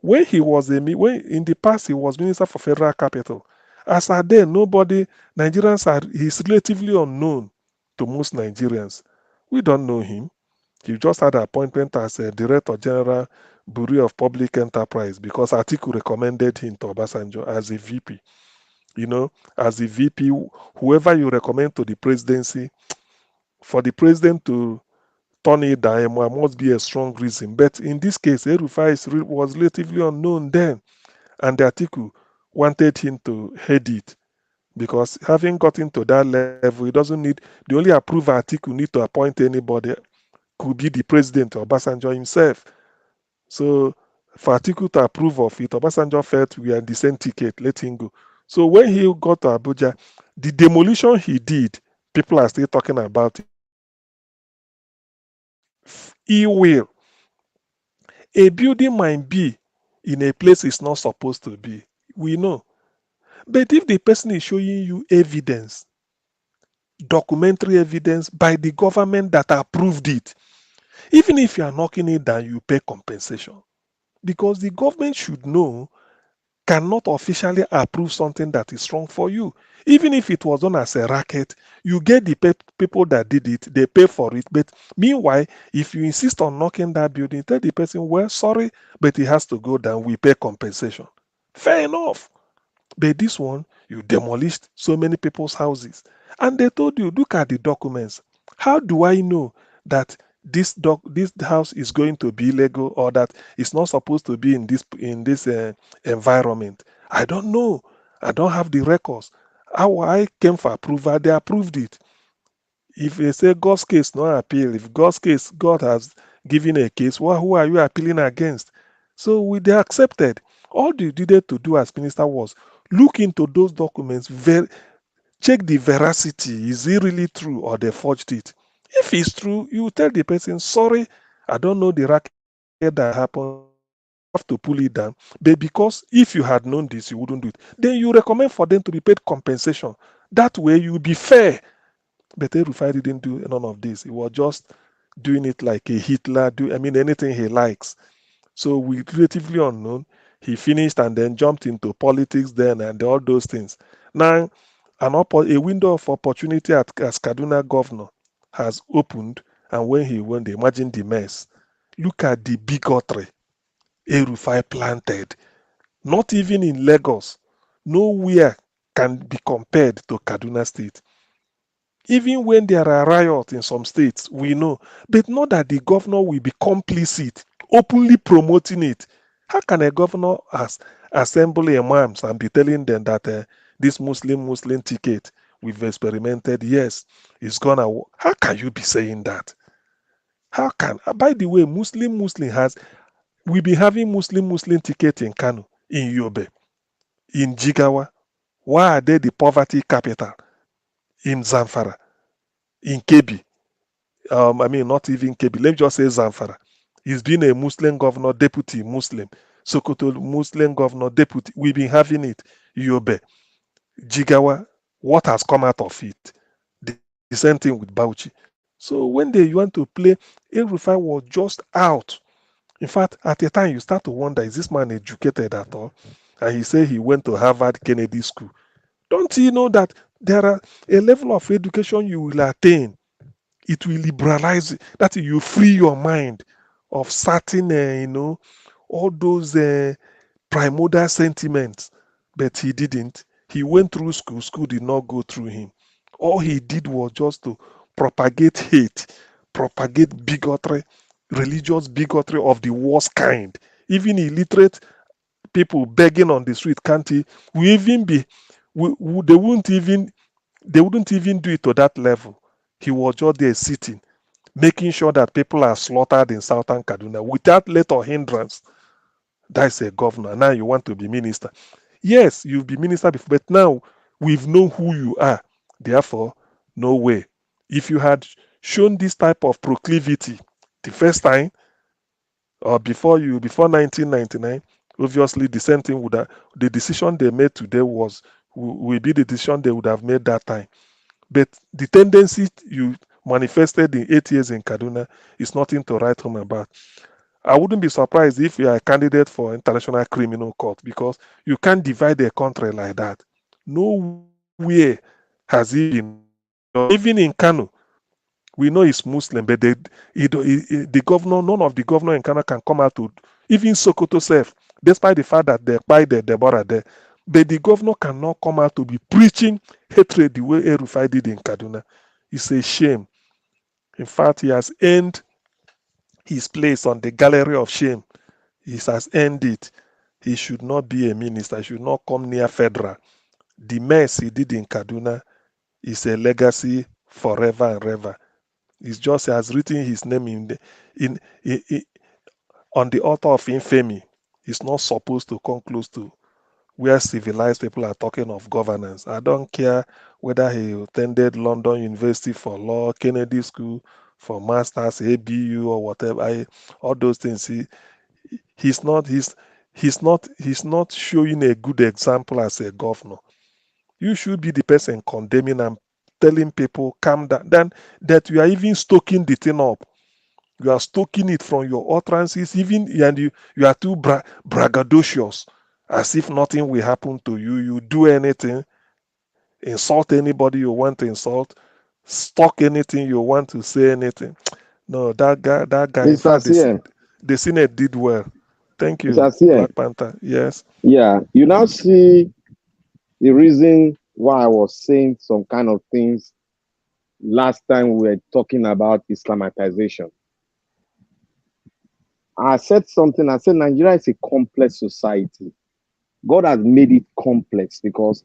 S4: When when in the past he was minister for federal capital. As at then, he's relatively unknown to most Nigerians. We don't know him. He just had an appointment as a Director General, Bureau of Public Enterprise, because Atiku recommended him to Obasanjo as a VP. As a VP, whoever you recommend to the presidency, for the president to turn it down, there must be a strong reason. But in this case, El Rufai was relatively unknown then, and the Atiku wanted him to head it because having gotten to that level, he doesn't need the only approval Atiku need to appoint anybody could be the president or Obasanjo himself. So for Atiku to approve of it, Obasanjo felt we are in the same ticket, let him go. So when he got to Abuja, the demolition he did, people are still talking about it. He will. A building might be in a place it's not supposed to be. We know. But if the person is showing you evidence, documentary evidence by the government that approved it, even if you are knocking it down, you pay compensation. Because the government should know, cannot officially approve something that is wrong for you. Even if it was done as a racket, you get the people that did it, they pay for it. But meanwhile, if you insist on knocking that building, tell the person, well, sorry, but it has to go down. We pay compensation. Fair enough. But this one, you demolished so many people's houses. And they told you, look at the documents. How do I know that this house is going to be illegal or that it's not supposed to be in this environment? I don't know. I don't have the records. How I came for approval, they approved it. If they say God's case no appeal, if God's case, God has given a case, well, who are you appealing against? So they accepted. All they needed to do as minister was look into those documents, check the veracity. Is it really true or they forged it? If it's true, you tell the person, sorry, I don't know the racket that happened. have to pull it down. But because if you had known this, you wouldn't do it. Then you recommend for them to be paid compensation. That way you will be fair. But El-Rufai didn't do none of this. He was just doing it like a Hitler. Anything he likes. So we relatively unknown. He finished and then jumped into politics then and all those things. Now, a window of opportunity as Kaduna governor has opened, and when he went, imagine the mess. Look at the bigotry El-Rufai planted. Not even in Lagos, nowhere can be compared to Kaduna State. Even when there are riots in some states, we know, but not that the governor will be complicit, openly promoting it. How can a governor assemble imams and be telling them that this Muslim ticket we've experimented, yes, it's gonna work? How can you be saying that? How can? By the way, Muslim we be having Muslim ticket in Kano, in Yobe, in Jigawa. Why are they the poverty capital? In Zamfara, in Kebi? Not even Kebi. Let me just say Zamfara. He's been a Muslim governor, deputy Muslim. Sokoto, Muslim governor, deputy. We've been having it. Yobe, Jigawa. What has come out of it? The same thing with Bauchi. So when they want to play, El-Rufai was just out. In fact, at a time you start to wonder, is this man educated at all? And he said he went to Harvard Kennedy School. Don't you know that there are a level of education you will attain? It will liberalize, that you free your mind of certain, all those primordial sentiments. But he didn't. He went through school. School did not go through him. All he did was just to propagate hate, propagate bigotry, religious bigotry of the worst kind. Even illiterate people begging on the street can't he? We even be, they wouldn't even do it to that level. He was just there sitting, making sure that people are slaughtered in southern Kaduna without let or hindrance. That's a governor. Now you want to be minister. Yes, you've been minister before, but now we've known who you are. Therefore, no way. If you had shown this type of proclivity the first time, or before 1999, obviously the same thing would have, the decision they made today will be the decision they would have made that time. But the tendency you manifested in 8 years in Kaduna is nothing to write home about. I wouldn't be surprised if you are a candidate for International Criminal Court, because you can't divide a country like that. Nowhere has he been. Even in Kano, we know he's Muslim, but the governor, none of the governor in Kano can come out to, even Sokoto self, despite the fact that they buy the Deborah there, but the governor cannot come out to be preaching hatred the way El-Rufai did in Kaduna. It's a shame. In fact, he has earned his place on the gallery of shame. He has earned it. He should not be a minister. He should not come near federal. The mess he did in Kaduna is a legacy forever and ever. It's just he has written his name on the altar of infamy. He's not supposed to come close to where civilized people are talking of governance. I don't care whether he attended London University for law, Kennedy School for masters, ABU or whatever. All those things. He's not showing a good example as a governor. You should be the person condemning and telling people calm down. Then that you are even stoking the thing up. You are stoking it from your utterances, and you are too braggadocious, as if nothing will happen to you. You do anything, insult anybody you want to insult, stalk anything you want to say anything. No, that guy, in
S3: Mr.
S4: fact,
S3: CM,
S4: the Senate did well. Thank you,
S3: Mr. CM.
S4: Black Panther. Yes.
S3: Yeah, you now see the reason why I was saying some kind of things last time we were talking about Islamatization. I said something, I said Nigeria is a complex society. God has made it complex because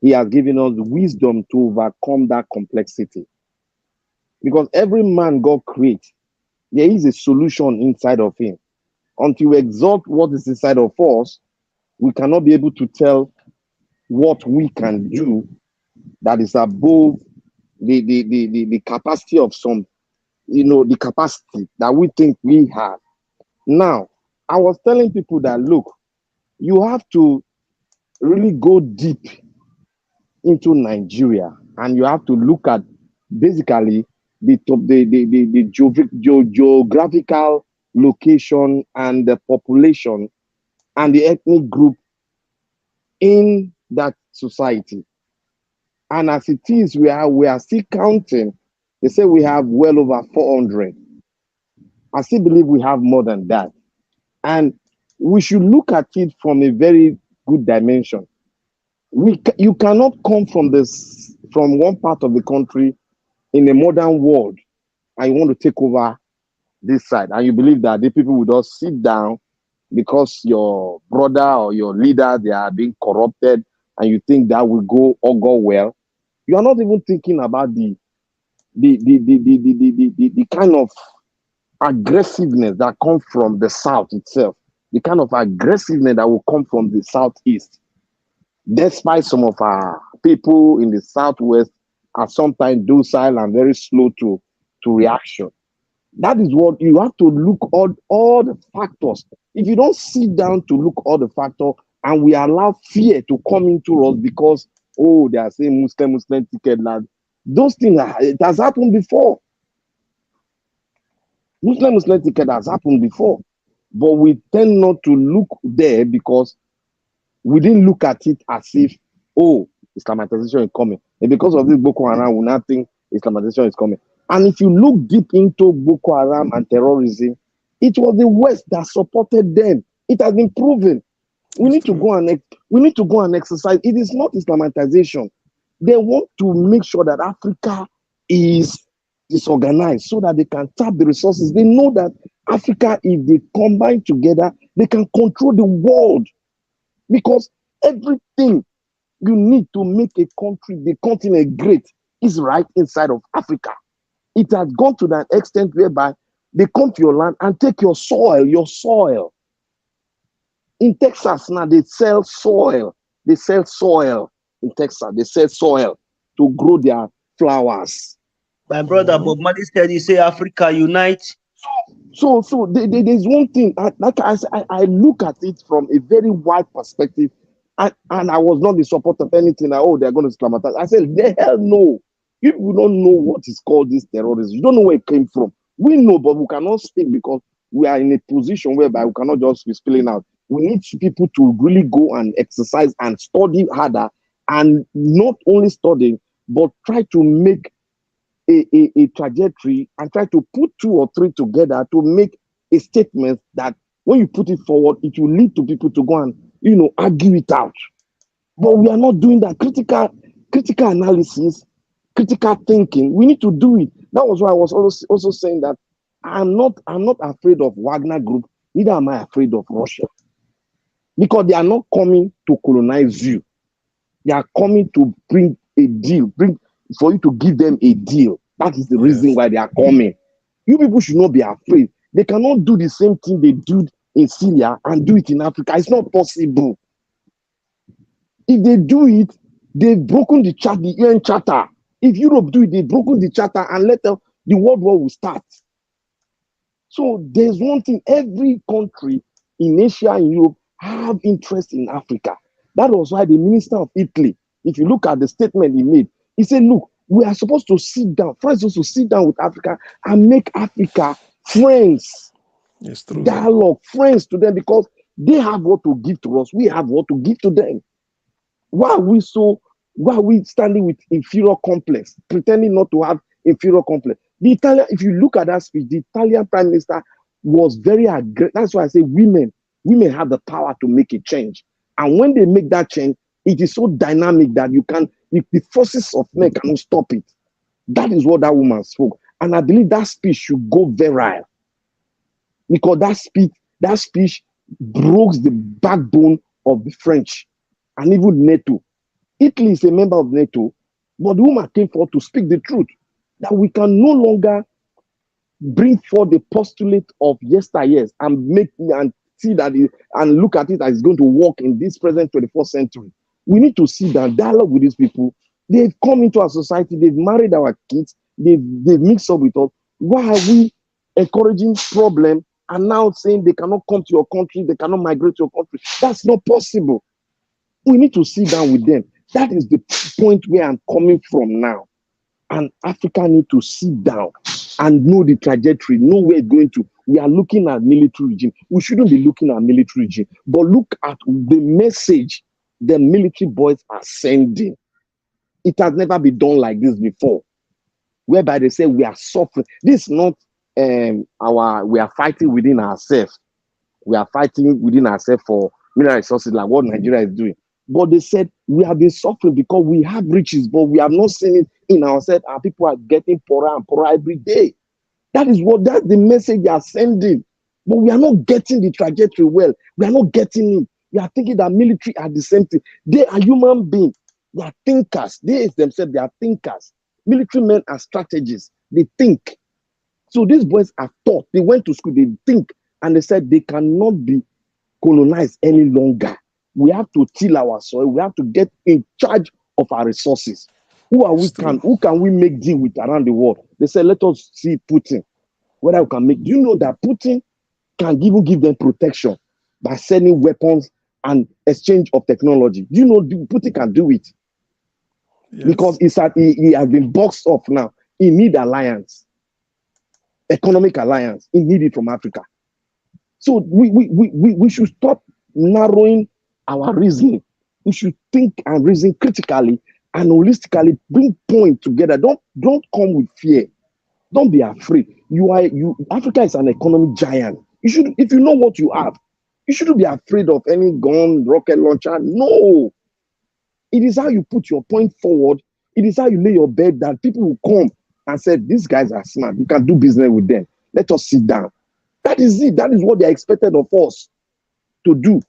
S3: he has given us wisdom to overcome that complexity. Because every man God creates, there is a solution inside of him. Until we exalt what is inside of us, we cannot be able to tell what we can do that is above the capacity of some, the capacity that we think we have. Now, I was telling people that, look, you have to really go deep into Nigeria, and you have to look at basically the geographical location and the population and the ethnic group in that society. And as it is, we are still counting. They say we have well over 400. I still believe we have more than that. And we should look at it from a very good dimension. You cannot come from one part of the country in a modern world and you want to take over this side, and you believe that the people will just sit down because your brother or your leader, they are being corrupted, and you think that will go well. You are not even thinking about the kind of aggressiveness that comes from the south itself, the kind of aggressiveness that will come from the southeast. Despite some of our people in the southwest are sometimes docile and very slow to reaction. That is what you have to look all the factors. If you don't sit down to look all the factors and we allow fear to come into us because, oh, they are saying Muslim ticket, lad, those things, it has happened before. Muslim ticket has happened before, but we tend not to look there because we didn't look at it as if, oh, Islamization is coming. And because of this Boko Haram, we not think Islamization is coming. And if you look deep into Boko Haram and terrorism, it was the West that supported them. It has been proven. We need to go and exercise. It is not Islamization. They want to make sure that Africa is disorganized so that they can tap the resources. They know that Africa, if they combine together, they can control the world. Because everything you need to make a country, the continent great, is right inside of Africa. It has gone to that extent whereby they come to your land and take your soil. In Texas now, they sell soil. They sell soil in Texas. They sell soil to grow their flowers.
S2: My brother Bob Marley said, he say Africa unite.
S3: So there's one thing, I look at it from a very wide perspective, and I was not the support of anything. They're going to Islamatize. I said, the hell no. You people don't know what is called this terrorism. You don't know where it came from. We know, but we cannot speak because we are in a position whereby we cannot just be spilling out. We need people to really go and exercise and study harder, and not only studying, but try to make a trajectory and try to put two or three together to make a statement that when you put it forward, it will lead to people to go and, argue it out. But we are not doing that. Critical analysis, critical thinking, we need to do it. That was why I was also saying that I'm not afraid of Wagner Group, neither am I afraid of Russia. Because they are not coming to colonize you. They are coming to bring a deal, for you to give them a deal. That is the reason why they are coming. You people should not be afraid. They cannot do the same thing they did in Syria and do it in Africa. It's not possible. If they do it, they've broken the UN Charter. If Europe do it, they've broken the Charter and let the World War will start. So there's one thing, every country in Asia and Europe have interest in Africa. That was why the Minister of Italy, if you look at the statement he made, he said, look, we are supposed to sit down, France supposed to sit down with Africa and make Africa friends.
S4: It's true.
S3: Dialogue, friends to them, because they have what to give to us. We have what to give to them. Why are we standing with inferior complex, pretending not to have inferior complex? If you look at that speech, the Italian Prime Minister was very aggressive. That's why I say women have the power to make a change. And when they make that change, it is so dynamic that the forces of men cannot stop it. That is what that woman spoke. And I believe that speech should go viral. Because that speech broke the backbone of the French and even NATO. Italy is a member of NATO, but the woman came forward to speak the truth, that we can no longer bring forth the postulate of yesteryears and see that and look at it as it's going to work in this present 21st century. We need to sit down, dialogue with these people. They've come into our society, they've married our kids, they've mixed up with us. Why are we encouraging problem are now saying they cannot come to your country, they cannot migrate to your country. That's not possible. We need to sit down with them. That is the point where I'm coming from now. And Africa need to sit down and know the trajectory, know where it's going to. We are looking at military regime. We shouldn't be looking at military regime, but look at the message the military boys are sending. It has never been done like this before, whereby they say we are suffering. This is not we are fighting within ourselves. We are fighting within ourselves for mineral resources, like what Nigeria is doing. But they said we have been suffering because we have riches, but we have not seen it in ourselves. Our people are getting poorer and poorer every day. That's the message they are sending. But we are not getting the trajectory well. We are not getting it. We are thinking that military are the same thing. They are human beings. They are thinkers. They themselves, they are thinkers. Military men are strategists. They think. So these boys are taught. They went to school. They think. And they said they cannot be colonized any longer. We have to till our soil. We have to get in charge of our resources. Who can we make deal with around the world? They said, let us see Putin. Whether we can make. Do you know that Putin can even give them protection by sending weapons and exchange of technology? Do you know Putin can do it? Yes. Because he has been boxed off now. He need alliance, economic alliance. He need it from Africa. So we should stop narrowing our reasoning. We should think and reason critically and holistically, bring point together. Don't come with fear. Don't be afraid. Africa is an economic giant. You should, if you know what you have, you shouldn't be afraid of any gun, rocket launcher. No. It is how you put your point forward. It is how you lay your bed that people will come and say, these guys are smart. You can do business with them. Let us sit down. That is it. That is what they are expected of us to do.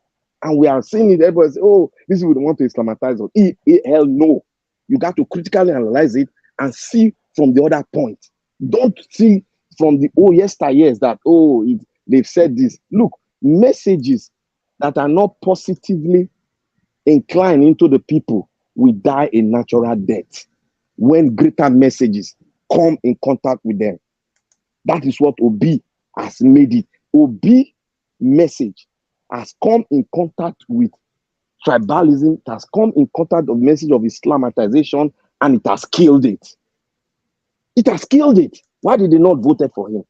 S3: And we are seeing it. Everybody say, oh, this is what they want to Islamatize us. Hell no. You got to critically analyze it and see from the other point. Don't see from the yesteryears that, they've said this. Look, messages that are not positively inclined into the people will die a natural death when greater messages come in contact with them. That is what Obi has made it. Obi message has come in contact with tribalism, it has come in contact with the message of Islamatization, and it has killed it. It has killed it. Why did they not vote for him?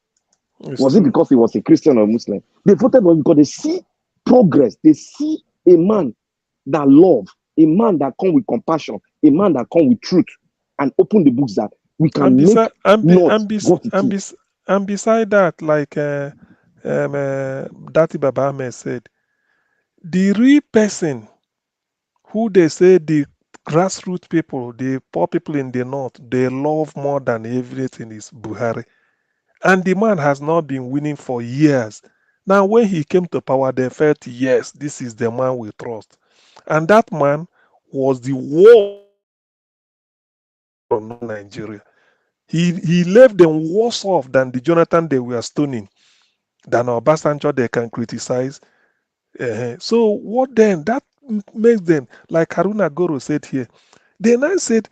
S3: Was it because he was a Christian or Muslim? They voted for him because they see progress. They see a man that love, a man that come with compassion, a man that come with truth, and open the books that we can
S4: and beside that, like Dati Baba Ahmed said, the real person who they say the grassroots people, the poor people in the north, they love more than everything is Buhari. And the man has not been winning for years. Now, when he came to power, they felt, yes, this is the man we trust. And that man was the worst from Nigeria. He left them worse off than the Jonathan they were stoning, than Obasanjo they can criticize. So what then? That makes them, like Haruna Goro said here, they now said,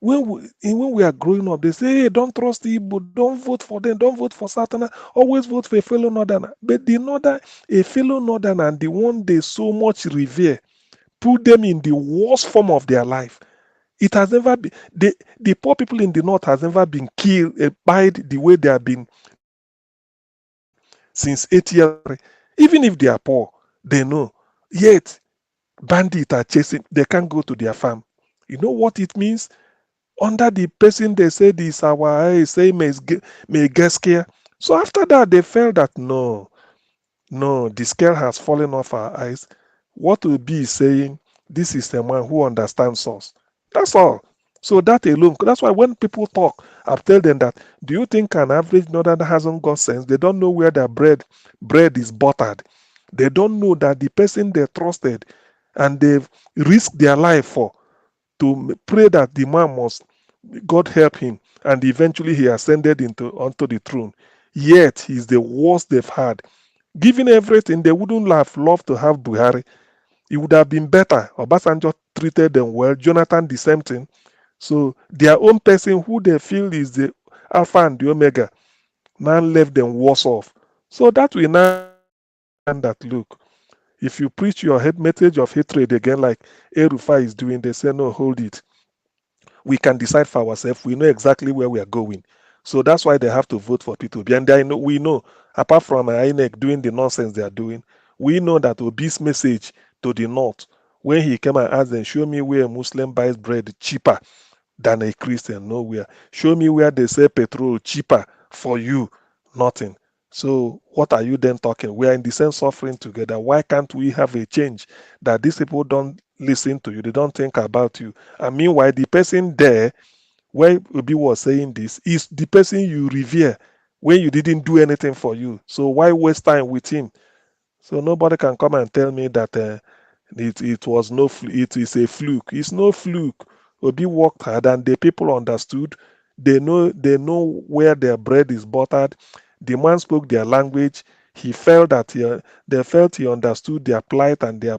S4: when we are growing up, they say, hey, don't trust Igbo, don't vote for them, don't vote for Satana, always vote for a fellow Northerner. But a fellow Northerner, and the one they so much revere, put them in the worst form of their life. It has never been, the poor people in the north has never been killed by the way they have been since 8 years. Even if they are poor, they know. Yet, bandits are chasing, they can't go to their farm. You know what it means? Under the person they said is our say may get scared. So after that, they felt that no, the scale has fallen off our eyes. What will be saying, this is the man who understands us. That's all. So that alone, that's why when people talk, I tell them that, do you think an average northerner hasn't got sense? They don't know where their bread is buttered. They don't know that the person they trusted and they've risked their life for, to pray that the man must, God help him, and eventually he ascended onto the throne. Yet he's the worst they've had. Given everything, they wouldn't have loved to have Buhari. It would have been better. Obasanjo treated them well. Jonathan, the same thing. So their own person who they feel is the Alpha and the Omega now left them worse off. So that we now understand that, look, if you preach your head message of hatred again, like Erufa is doing, they say, no, hold it. We can decide for ourselves. We know exactly where we are going. So that's why they have to vote for P2B. And we know, apart from INEC doing the nonsense they are doing, we know that Obi's message to the North, when he came and asked them, show me where a Muslim buys bread cheaper than a Christian, nowhere. Show me where they sell petrol cheaper for you, nothing. So what are you then talking? We are in the same suffering together. Why can't we have a change that these people don't listen to you? They don't think about you. And meanwhile, the person there, where Obi was saying this, is the person you revere when you didn't do anything for you. So why waste time with him? So nobody can come and tell me that it was no it is a fluke. It's no fluke. Obi worked hard and the people understood. They know where their bread is buttered. The man spoke their language. He felt that they felt he understood their plight and their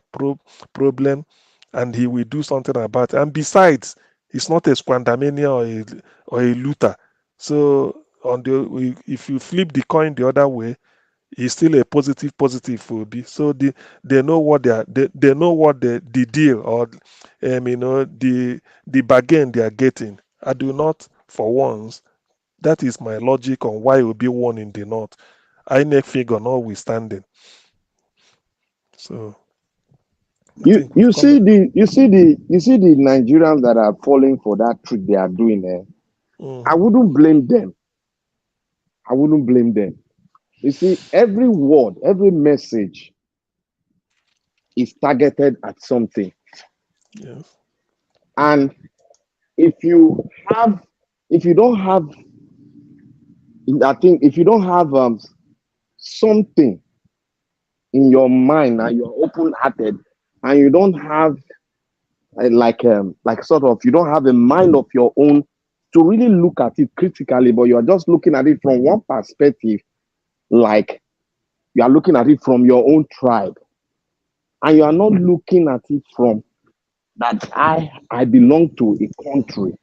S4: problem, and he will do something about it. And besides, he's not a squandermania or a looter. So if you flip the coin the other way, is still a positive for Obi. So they know what they know what the deal or the bargain they are getting. I do not for once. That is my logic on why Obi won in the North. INEC figure notwithstanding. So I think we've
S3: You
S4: come.
S3: see the Nigerians that are falling for that trick they are doing. I
S4: Mhm.
S3: wouldn't blame them. I wouldn't blame them. You see, every word, every message is targeted at something.
S4: Yes.
S3: And if you have, if you don't have, I think if you don't have something in your mind and you're open-hearted and you don't have like sort of you don't have a mind of your own to really look at it critically, but you're just looking at it from one perspective, like you are looking at it from your own tribe, and you are not looking at it from that I belong to a country.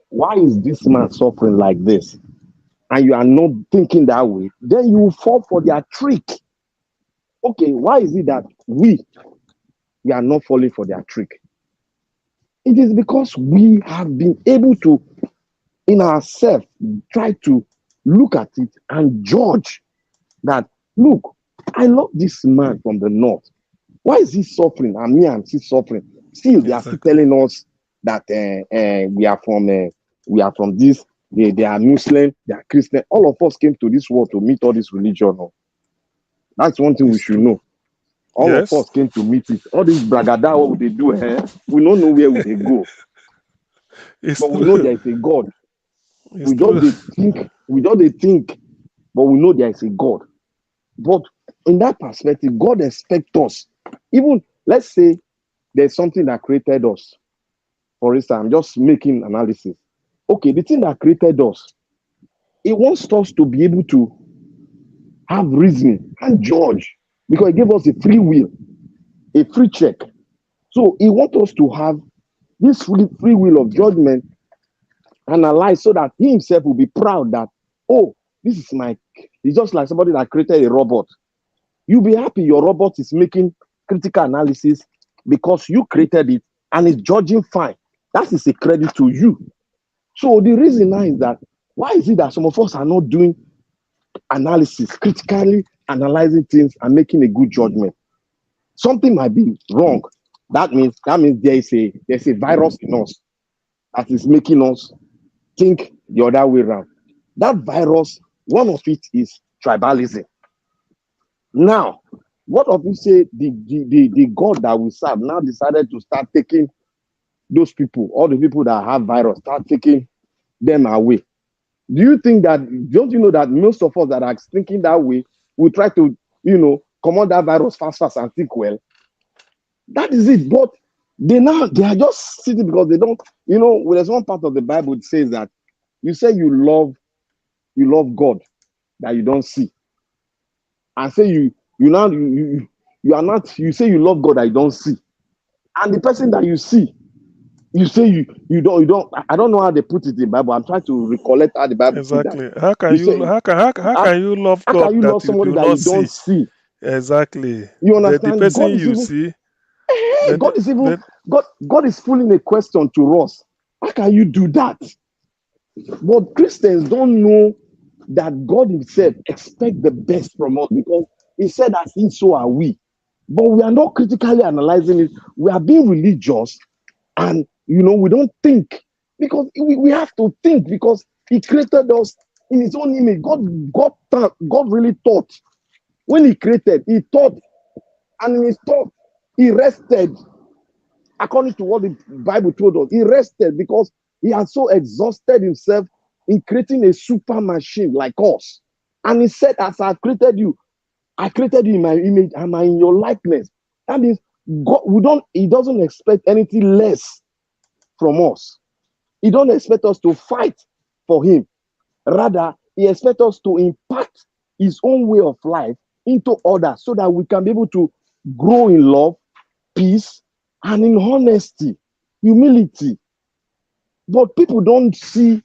S3: Why is this man suffering like this? And you are not thinking that way, then you will fall for their trick. Okay, why is it that we are not falling for their trick? It is because we have been able to, in ourselves, try to look at it and judge that, look, I love this man from the north. Why is he suffering? And me, I'm still suffering. Still, they are still
S4: Exactly.
S3: telling us that we are from this. They are Muslim, they are Christian. All of us came to this world to meet all this religion. No? That's one thing we
S4: It's
S3: should
S4: true.
S3: know. All of
S4: Yes.
S3: us came to meet it. All this bragada, what they do, we don't know where we they go,
S4: It's
S3: but we know
S4: true.
S3: there is a God.
S4: It's true.
S3: We just they think, but we know there is a God. But in that perspective, God expects us. Even let's say there's something that created us. For instance, I'm just making analysis. Okay, the thing that created us, it wants us to be able to have reason and judge because it gave us a free will, a free check. So he wants us to have this free will of judgment, analyze so that he himself will be proud that, oh, this is my, it's just like somebody that created a robot. You'll be happy your robot is making critical analysis because you created it and it's judging fine. That is a credit to you. So the reason now is that why is it that some of us are not doing analysis, critically analyzing things and making a good judgment? Something might be wrong. That means there's a virus in us that is making us think the other way around. That virus, one of it is tribalism. Now, what if you say the God that we serve now decided to start taking those people, all the people that have virus, start taking them away? Do you think that, don't you know that most of us that are thinking that way will try to, come on that virus fast and think well? That is it. But they are just sitting because they don't, there's one part of the Bible that says that you say you love God that you don't see. And say you are not, you say you love God that you don't see. And the person that you see, You say you don't. I don't know how they put it in the Bible. I'm trying to recollect how the Bible put that.
S4: Exactly. How can
S3: You
S4: you
S3: say
S4: how
S3: how,
S4: can you love
S3: how can
S4: God
S3: you love
S4: that you
S3: somebody
S4: do
S3: that
S4: not
S3: you don't
S4: see?
S3: see?
S4: Exactly.
S3: You
S4: The
S3: understand?
S4: person
S3: God is
S4: you
S3: even
S4: see,
S3: hey,
S4: then
S3: God is even
S4: then
S3: God is fooling a question to us. How can you do that? But Christians don't know that God Himself expects the best from us because He said, as in so are we. But we are not critically analyzing it. We are being religious and we don't think because we have to think because He created us in His own image. God really thought when He created, He thought, and in His thought, He rested according to what the Bible told us. He rested because He had so exhausted Himself in creating a super machine like us. And He said, as I created you in my image and in your likeness. That means He doesn't expect anything less from us. He don't expect us to fight for Him. Rather, He expects us to impact His own way of life into others so that we can be able to grow in love, peace, and in honesty, humility. But people don't see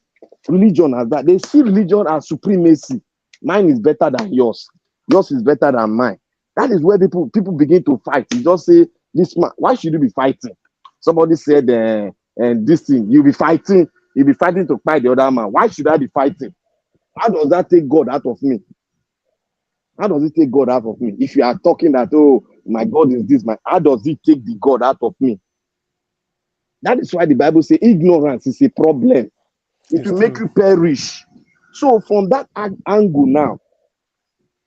S3: religion as that. They see religion as supremacy. Mine is better than yours. Yours is better than mine. That is where people begin to fight. You just say, this man, why should you be fighting? Somebody said, and this thing, you'll be fighting to fight the other man. Why should I be fighting? How does that take God out of me? How does it take God out of me? If you are talking that, oh, my God is this, how does it take the God out of me? That is why the Bible says ignorance is a problem. It
S4: it's
S3: will make
S4: true.
S3: you perish. So from that angle now,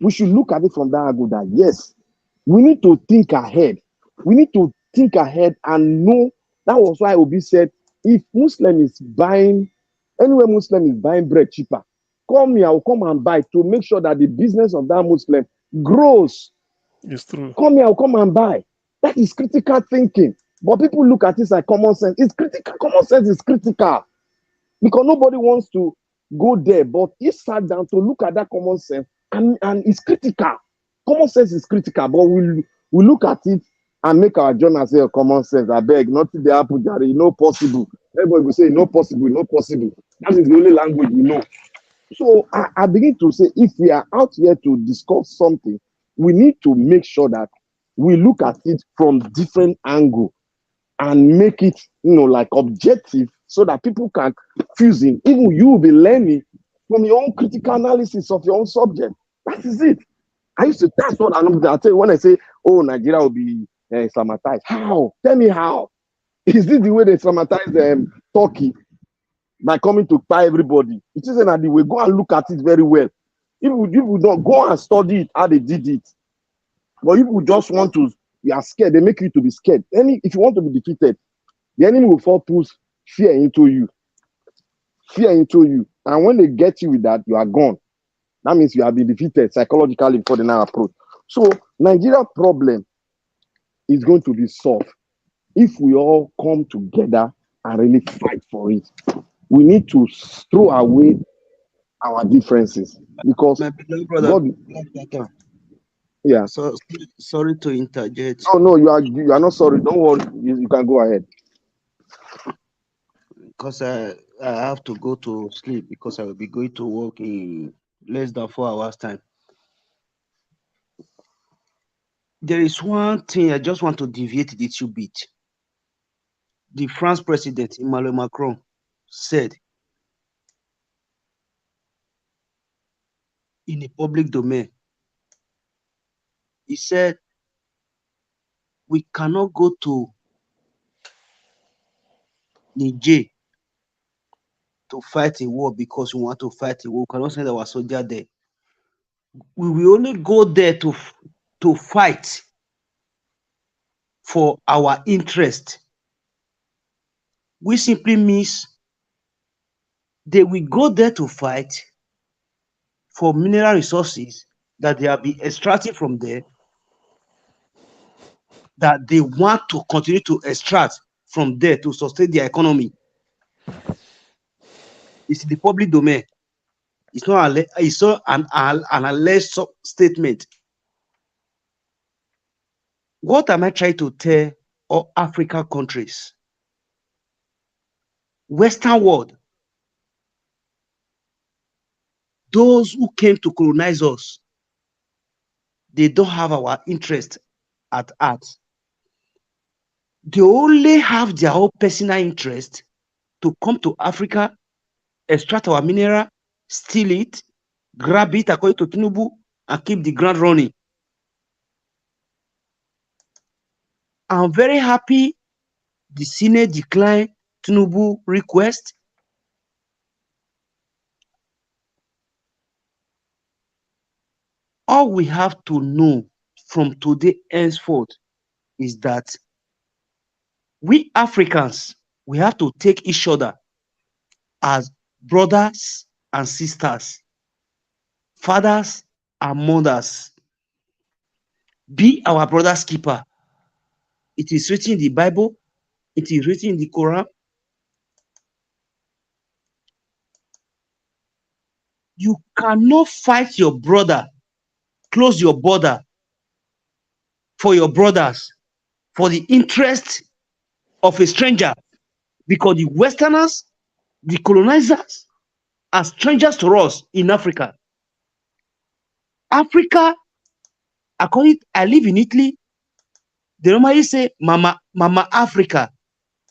S3: we should look at it from that angle that yes, we need to think ahead. We need to think ahead and know. That was why Obi said, if Muslim is buying, anywhere Muslim is buying bread cheaper, come here, I'll come and buy to make sure that the business of that Muslim grows.
S4: It's true.
S3: Come here, I'll come and buy. That is critical thinking. But people look at it like common sense. It's critical. Common sense is critical because nobody wants to go there. But he sat down to look at that common sense, and it's critical. Common sense is critical, but we look at it and make our journal say common sense. I beg, nothing they happen, Jerry. No possible. Everybody will say no possible, no possible. That is the only language we know. So I begin to say, if we are out here to discuss something, we need to make sure that we look at it from different angle and make it, like objective so that people can fuse in. Even you will be learning from your own critical analysis of your own subject. That is it. That's what I'll tell you when I say, oh, Nigeria will be Islamatized. How? Tell me how. Is this the way they Islamatize Turkey by coming to buy everybody? It isn't that the way. Go and look at it very well. If you don't go and study it, how they did it. But if you just want to, you are scared, they make you to be scared. If you want to be defeated, the enemy will fall push fear into you. Fear into you. And when they get you with that, you are gone. That means you have been defeated psychologically before the now approach. So Nigeria problem is going to be solved if we all come together and really fight for it. We need to throw away our differences because
S2: My beloved brother,
S3: God, yeah.
S2: so sorry to interject
S3: No, you are not sorry. Don't worry. You can go ahead.
S2: because I have to go to sleep because I will be going to work in less than 4 hours time. There is one thing I just want to deviate a little bit. The France president Emmanuel Macron said in a public domain, he said, we cannot go to Niger to fight a war because we want to fight a war. We cannot send our soldier there. We will only go there to fight for our interest, which simply means they will go there to fight for mineral resources that they have been extracting from there, that they want to continue to extract from there to sustain their economy. It's in the public domain. It's not an alleged statement. What am I trying to tell all African countries? Western world, those who came to colonize us, they don't have our interest at heart. They only have their own personal interest to come to Africa, extract our mineral, steal it, grab it according to Tinubu, and keep the ground running. I'm very happy the Senate declined Tinubu request. All we have to know from today henceforth is that we Africans, we have to take each other as brothers and sisters, fathers and mothers. Be our brother's keeper. It is written in the Bible, it is written in the Quran. You cannot fight your brother, close your border for your brothers, for the interest of a stranger, because the Westerners, the colonizers, are strangers to us in Africa. Africa, according, I live in Italy, they normally say Mama Africa.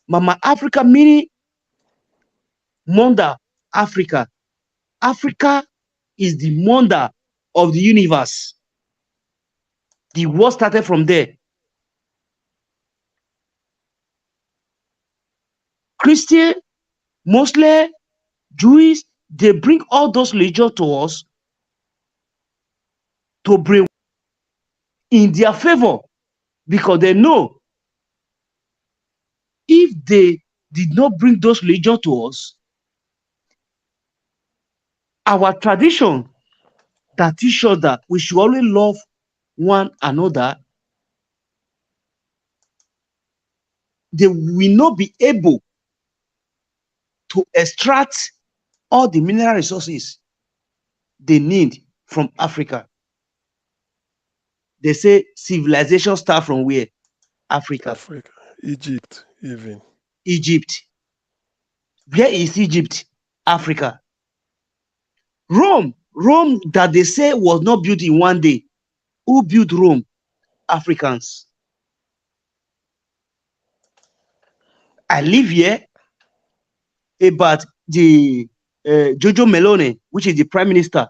S2: Mama Africa meaning Mother Africa. Africa is the mother of the universe. The war started from there. Christian, Muslim, Jewish, they bring all those religions to us to bring in their favor, because they know if they did not bring those religions to us, our tradition that teach us that we should always love one another, they will not be able to extract all the mineral resources they need from Africa. They say civilization start from where? Africa.
S4: Africa, Egypt, even.
S2: Egypt. Where is Egypt? Africa. Rome that they say was not built in one day. Who built Rome? Africans. I live here about the Giorgio Meloni, which is the Prime Minister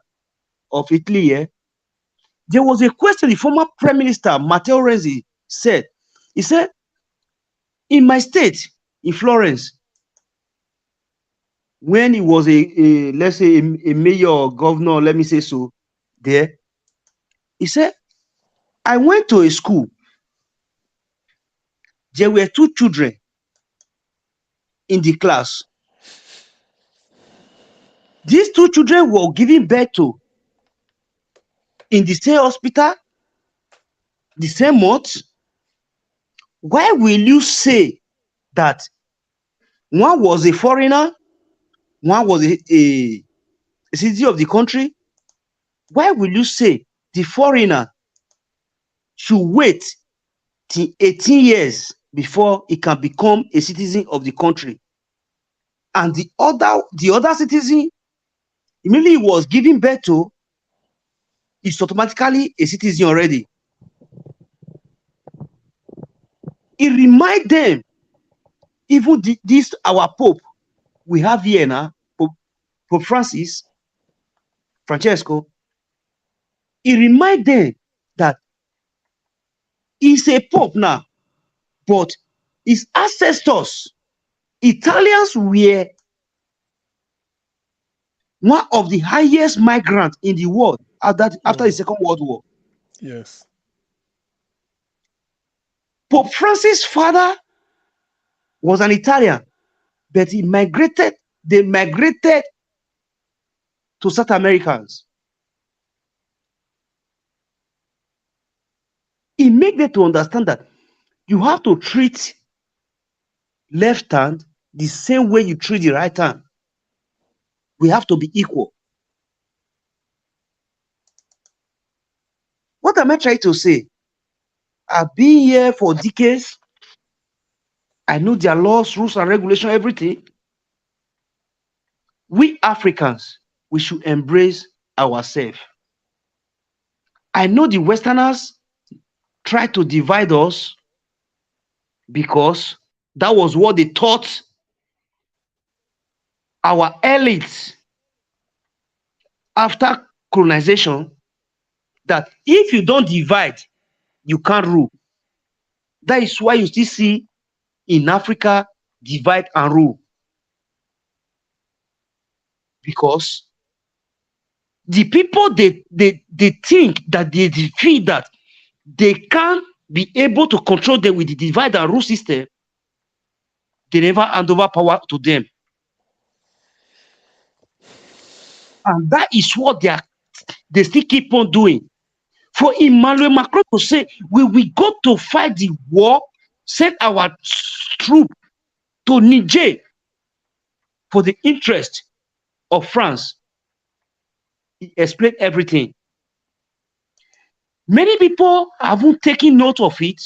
S2: of Italy here. There was a question the former Prime Minister Matteo Renzi said. He said, in my state, in Florence, when he was let's say a mayor or governor, let me say so, there, he said, I went to a school. There were 2 children in the class. These 2 children were given birth to in the same hospital, the same month. Why will you say that one was a foreigner, one was a citizen of the country? Why will you say the foreigner should wait till 18 years before he can become a citizen of the country? And the other citizen, immediately he was given birth to, is automatically a citizen already. It reminds them, even this our Pope we have here now, Pope Francesco, it reminds them that he's a Pope now, but his ancestors, Italians, were one of the highest migrants in the world after the Second World War.
S4: Yes.
S2: Pope Francis' father was an Italian, but they migrated to South Americans. It makes them to understand that you have to treat left hand the same way you treat the right hand. We have to be equal. What am I trying to say? I've been here for decades. I know their laws, rules, and regulation, everything. we Africans, we should embrace ourselves. I know the Westerners try to divide us because that was what they taught our elites after colonization, that if you don't divide, you can't rule. That is why you still see in Africa divide and rule. Because the people they think that they feel that they can't be able to control them with the divide and rule system, they never hand over power to them. And that is what they still keep on doing. For Emmanuel Macron to say, we go to fight the war, send our troops to Niger for the interest of France, he explained everything. Many people haven't taken note of it.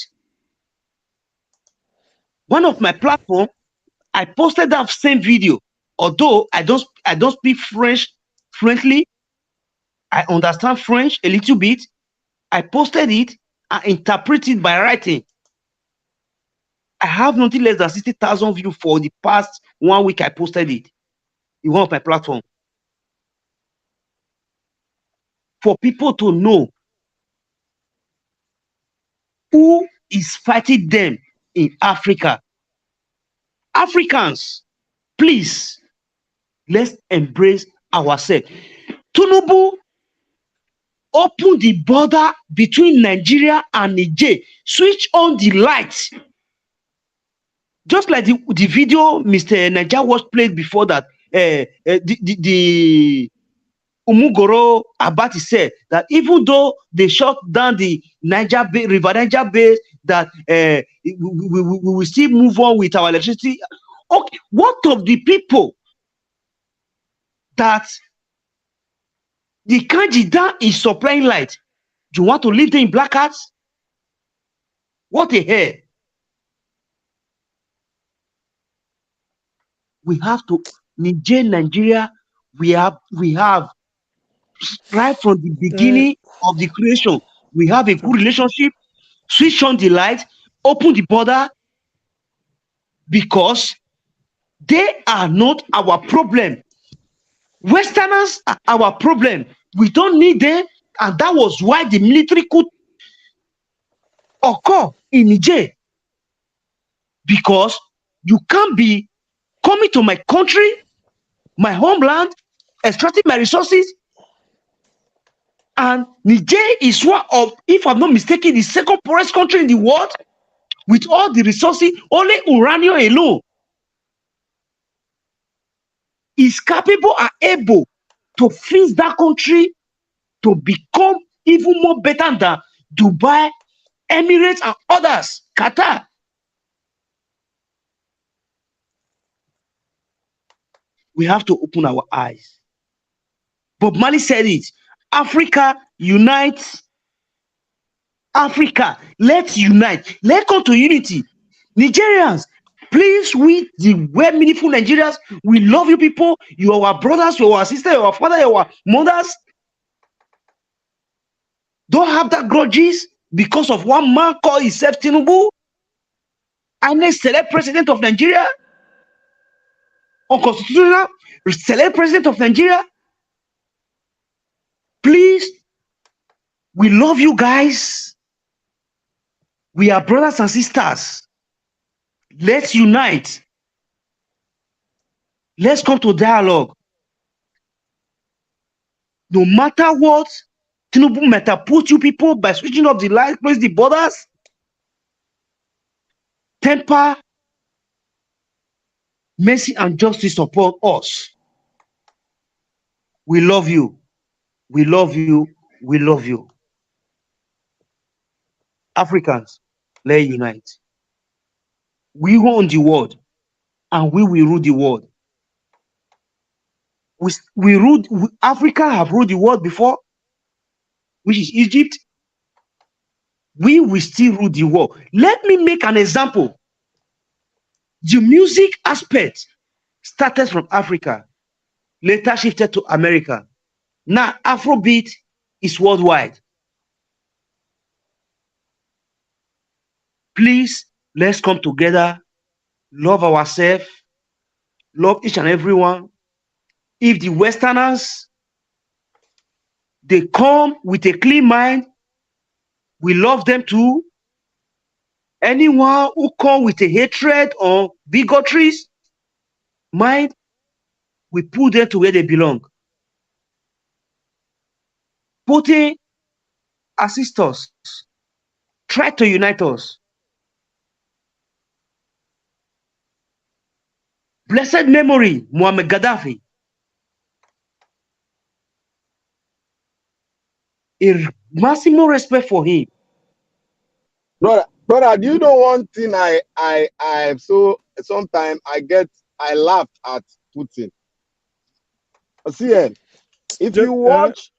S2: One of my platforms, I posted that same video. Although I don't speak French fluently, I understand French a little bit. I posted it and interpreted by writing. I have nothing less than 60,000 views for the past 1 week. I posted it in one of my platforms for people to know who is fighting them in Africa. Africans, please, let's embrace ourselves. Tinubu open the border between Nigeria and Niger. Switch on the lights. Just like the video Mr. Niger was played before that, the Umugoro Abati said that even though they shut down the River Niger base, that we will still move on with our electricity. Okay, what of the people that the Kanji Dam is supplying light? Do you want to leave them in blackouts? What a hell. We have to, Nigeria, we have right from the beginning of the creation, we have a good relationship. Switch on the light, open the border, because they are not our problem. Westerners are our problem. We don't need them, and that was why the military could occur in Niger. Because you can't be coming to my country, my homeland, extracting my resources. And Niger is one of, if I'm not mistaken, the second poorest country in the world with all the resources. Only uranium alone is capable and able to fix that country to become even more better than Dubai, Emirates, and others, Qatar. We have to open our eyes. Bob Marley said it. Africa unites. Africa, let's unite. Let's come to unity. Nigerians, please, we the well meaningful Nigerians, we love you people. You are our brothers, you are our sisters, you are our father, you are our mothers. Don't have that grudges because of one man called himself Tinubu. And a select president of Nigeria, unconstitutional, select president of Nigeria. Please, we love you guys. We are brothers and sisters. Let's unite. Let's come to dialogue. No matter what, Tinubu might have put you people by switching up the light, close the borders, temper mercy and justice upon us. We love you. We love you. We love you. Africans, let's unite. We own the world, and we will rule the world. We ruled. Africa have ruled the world before, which is Egypt. We will still rule the world. Let me make an example. The music aspect started from Africa. later shifted to America. Now Afrobeat is worldwide. Please, let's come together, love ourselves, love each and everyone. If the Westerners, they come with a clean mind, we love them too. Anyone who come with a hatred or bigotries mind, we put them to where they belong. Putin assist us, try to unite us. Blessed memory, Muammar Gaddafi. A maximum respect for him.
S3: Brother, do you know one thing I so sometimes I laugh at Putin. See, if you watch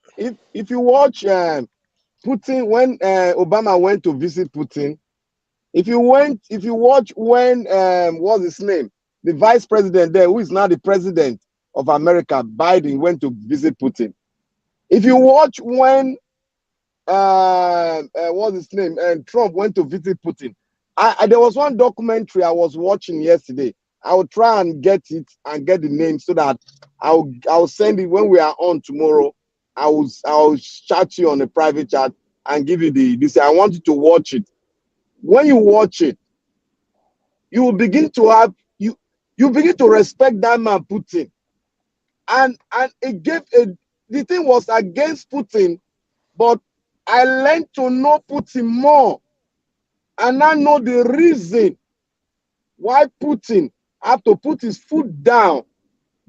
S3: Putin when Obama went to visit Putin, if you watch when what's his name, the vice president there, who is now the president of America, Biden, went to visit Putin. If you watch when what's his name, and Trump went to visit Putin, there was one documentary I was watching yesterday. I will try and get it and get the name so that I'll send it when we are on tomorrow. I'll chat you on a private chat and give you this. I want you to watch it. When you watch it, you will begin to have you begin to respect that man Putin. And it gave the thing was against Putin, but I learned to know Putin more, and I know the reason why Putin had to put his foot down,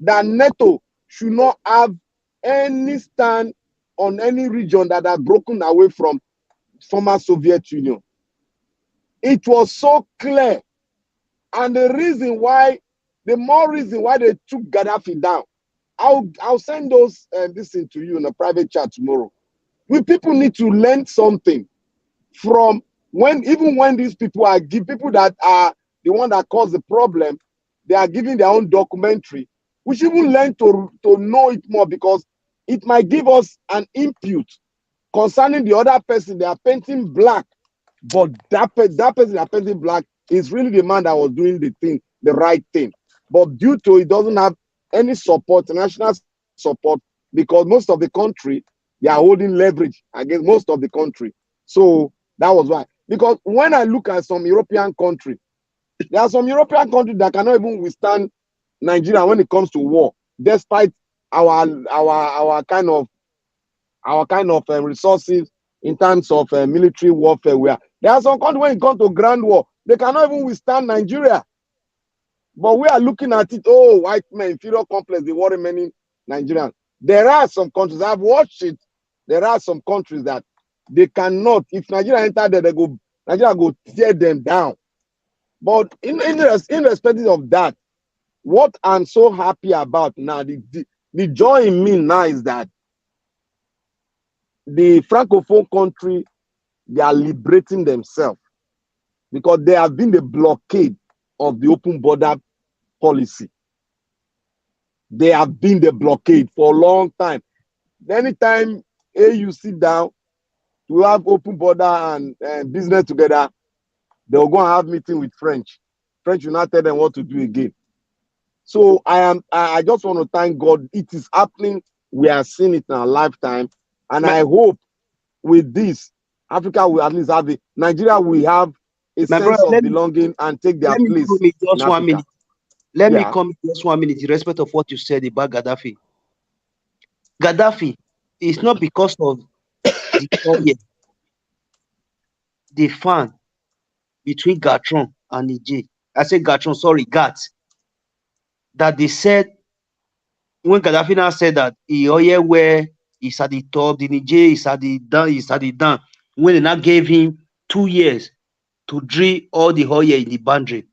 S3: that NATO should not have any stand on any region that are broken away from former Soviet Union. It was so clear, and the more reason why they took Gaddafi down. I'll send those this thing to you in a private chat tomorrow. We people need to learn something from even when these people people that are the one that caused the problem, they are giving their own documentary. We should even learn to know it more, because it might give us an input concerning the other person. They are painting black, but that person that are painting black is really the man that was doing the right thing. But due to it doesn't have any support, national support, because most of the country, they are holding leverage against most of the country. So that was why. Because when I look at some European country, there are some European countries that cannot even withstand Nigeria when it comes to war, despite our kind of resources in terms of military warfare. There are some countries when it comes to ground war, they cannot even withstand Nigeria. But we are looking at it, oh, white men, inferior complex, they worry many Nigerians. There are some countries, I've watched it, there are some countries that they cannot, if Nigeria enter there, Nigeria go tear them down. But in respect of that, what I'm so happy about now, the joy in me now is that the Francophone country, they are liberating themselves, because they have been the blockade of the open border policy. They have been the blockade for a long time. Anytime AU sit down to have open border and business together, they'll go and have meeting with French. French will not tell them what to do again. So I just want to thank God. It is happening. We are seeing it in our lifetime. And I hope with this, Africa will at least have Nigeria will have a sense of belonging and take their place.
S2: Just 1 minute. Let me come just 1 minute in respect of what you said about Gaddafi. Gaddafi is not because of the fan between Gatron and Niger. I said Gatron, sorry, Gat. That they said, when Gaddafi now said that where is at the top, the Niger is at the down, when they now gave him 2 years to drill all the oil in the boundary,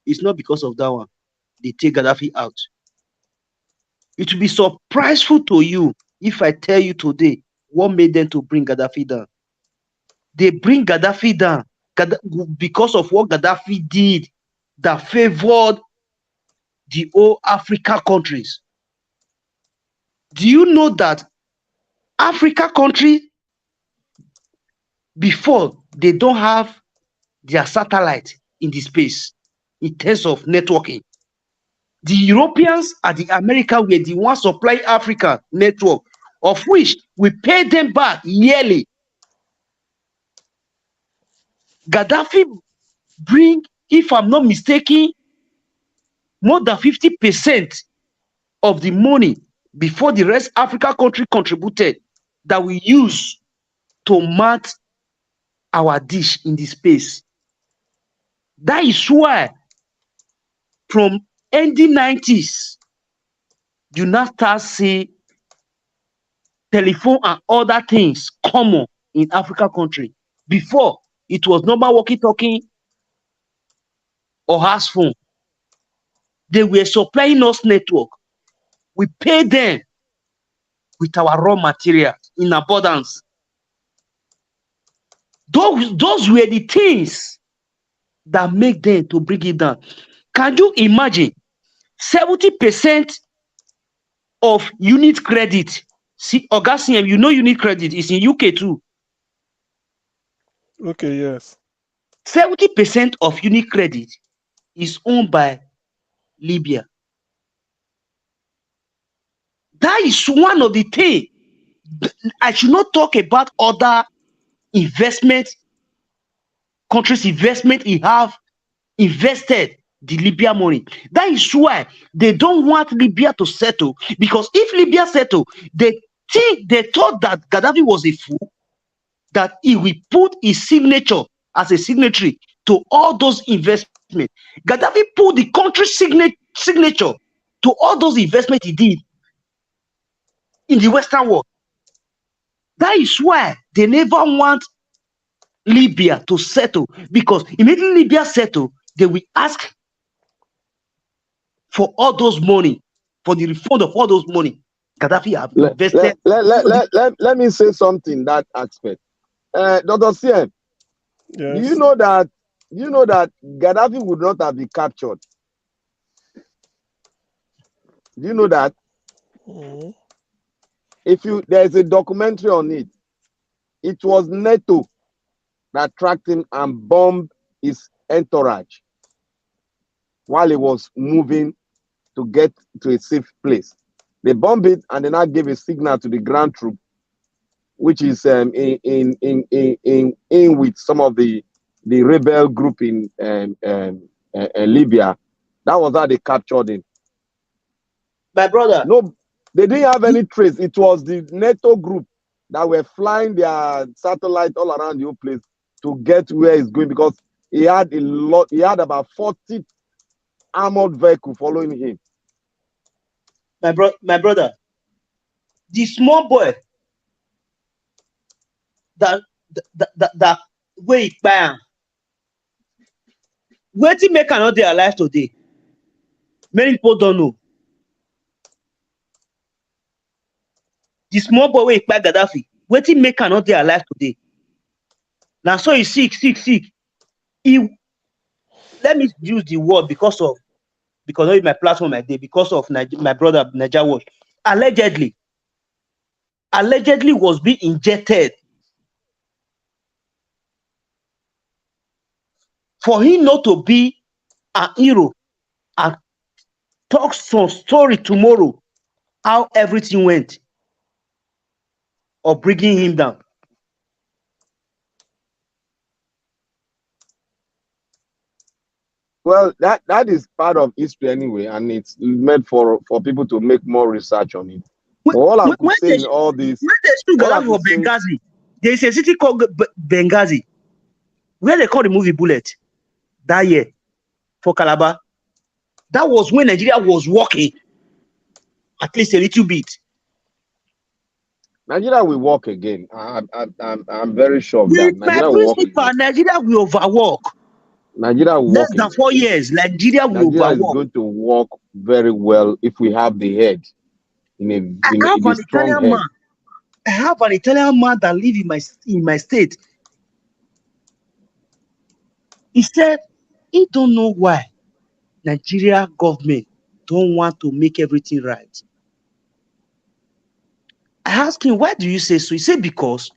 S2: it's not because of that one. They take Gaddafi out. It will be surpriseful to you if I tell you today what made them to bring Gaddafi down. They bring Gaddafi down because of what Gaddafi did that favored the whole Africa countries. Do you know that Africa country before they don't have their satellite in the space in terms of networking? The Europeans and the America were the ones supplying Africa network, of which we pay them back yearly. Gaddafi bring, if I'm not mistaken, more than 50% of the money before the rest Africa country contributed that we use to mount our dish in the space. That is why from ending 90s, you now start see telephone and other things common in Africa country. Before, it was normal walkie-talkie or house phone. They were supplying us network. We pay them with our raw material in abundance. Those were the things that make them to bring it down. Can you imagine 70% of unit credit? See, Augustine, you know unit credit is in UK too.
S4: Okay, yes.
S2: 70% of unit credit is owned by Libya. That is one of the things. I should not talk about other investment, countries' investment he have invested the Libya money. That is why they don't want Libya to settle, because if Libya settle, they thought that Gaddafi was a fool, that he will put his signature as a signatory to all those investments. Gaddafi put the country's signature to all those investments he did in the Western world. That is why they never want Libya to settle, because immediately Libya settle, they will ask for all those money, for the refund of all those money Gaddafi have invested.
S3: Let me say something in that aspect. Dr. CM,
S4: Yes.
S3: do you know that Gaddafi would not have been captured? Do you know that?
S4: Mm-hmm.
S3: There's a documentary on it. It was NATO that tracked him and bombed his entourage while he was moving to get to a safe place. They bombed it and then I gave a signal to the ground troop, which is in with some of the rebel group in Libya. That was how they captured him.
S2: My brother.
S3: No, they didn't have any trace. It was the NATO group that were flying their satellite all around the whole place to get where he's going, because he had about 40 armored vehicles following him.
S2: My brother, the small boy that way buy, wetin make am not dey alive today? Many people don't know. The small boy wey buy Gaddafi, wetin make am not dey alive today? Now so he sick. Let me use the word because of my platform my day, because of my brother Naija Watch. Allegedly was being injected for him not to be an hero and talk some story tomorrow how everything went, or bringing him down.
S3: Well, that is part of history anyway, and it's meant for people to make more research on it. All I could say in all this,
S2: when they shoot Gaddafi for Benghazi, there is a city called Benghazi, where they call the movie Bullet that year for Calabar. That was when Nigeria was working, at least a little bit.
S3: Nigeria will work again. I'm very sure of that.
S2: Nigeria will work again. Nigeria will overwork.
S3: Nigeria will
S2: less than 4 years. Nigeria will overwork.
S3: Nigeria is going to work very well if we have the head in a strong head.
S2: I have an Italian man that lives in my state. He said he don't know why Nigeria government don't want to make everything right. I asked him, why do you say so? He said, because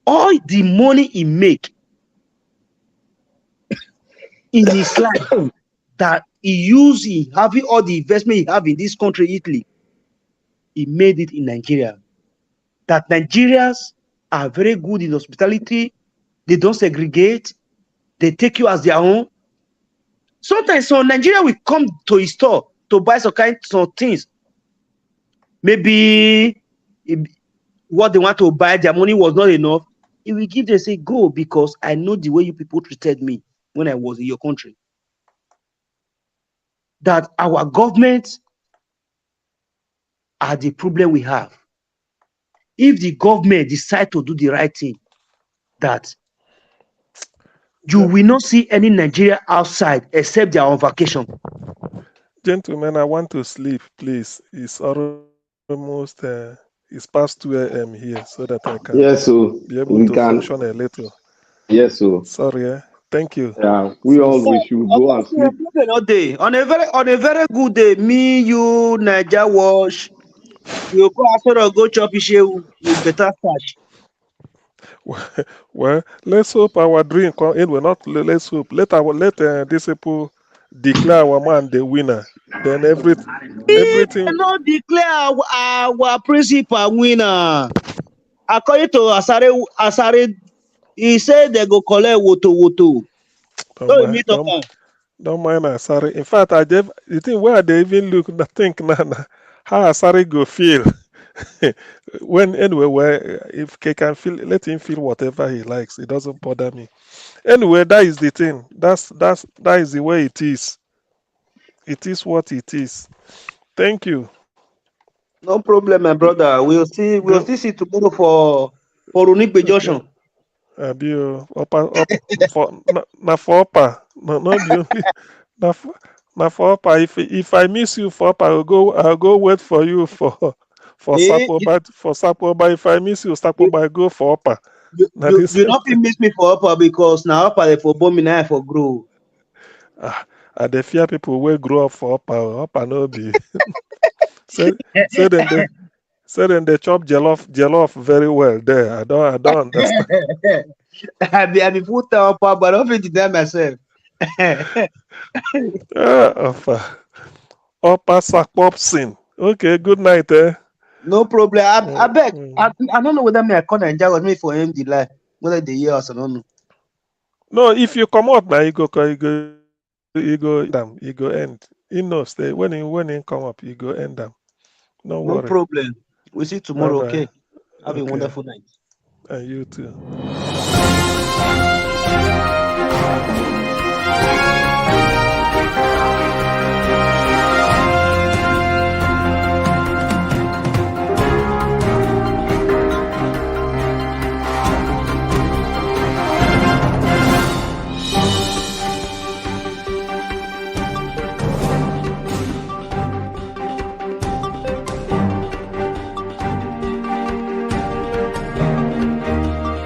S2: all the money he make in his life that he used in having all the investment he have in this country, Italy, he made it in Nigeria. That Nigerians are very good in hospitality. They don't segregate. They take you as their own. Sometimes some Nigeria will come to his store to buy some things. Maybe what they want to buy, their money was not enough. He will give them, say, go, because I know the way you people treated me when I was in your country. That our government are the problem we have. If the government decide to do the right thing, that you will not see any Nigeria outside except they are on vacation.
S4: Gentlemen, I want to sleep, please. It's almost it's past 2 a.m. here, so that I can
S3: Yes, so
S4: be able
S3: we
S4: to
S3: can.
S4: function a little.
S3: Yes, so
S4: Sorry, Thank you.
S3: yeah, we
S4: So,
S3: all wish you go and sleep.
S2: All day. On a very good day, me, you, Niger wash, you go after or go chop issue with better cash.
S4: well, let's hope our dream it will not. Let's hope. Let these people declare our man the winner. Then
S2: We
S4: everything.
S2: cannot declare our principal winner. According to Asare, he said they go collect woto.
S4: Don't
S2: So
S4: mind.
S2: meet up.
S4: Don't mind Asari. In fact, the thing where they even look, I think, how Asari go feel when anyway, where if he can feel, let him feel whatever he likes. It doesn't bother me. Anyway, that is the thing. That is the way it is. It is what it is. Thank you.
S2: No problem, my brother. We'll
S4: Good.
S2: still see tomorrow for Unique
S4: Okay.
S2: Junction.
S4: Abio up for na for upper. No, not the only na for upper. If I miss you for upper, I'll go wait for you for
S2: Eh,
S4: Sapo. But for Sapo, but if I miss you, Sapo,
S2: you,
S4: I go for upper. Now
S2: you,
S4: the
S2: you
S4: same
S2: not
S4: thing.
S2: miss me for upper because now upper they for bomb me now for grow.
S4: Ah, I dey fear people will grow up for upper. Upper no be. say say then they chop jollof very well there. I don't understand.
S2: I be full time upper, but I don't fit to tell myself.
S4: Upper Sakpopsin. Okay, good night,
S2: No problem. I
S4: Mm,
S2: beg.
S4: mm.
S2: I don't know whether me I call Nigeria was me for him the lie. Whether they hear us, I don't know.
S4: No, if you come out now, you go end. He knows that when he come up, you go end them. No
S2: No
S4: worry.
S2: problem. We'll see
S4: Bye
S2: tomorrow.
S4: bye.
S2: Okay. Have a
S4: Okay,
S2: wonderful night.
S4: and you too.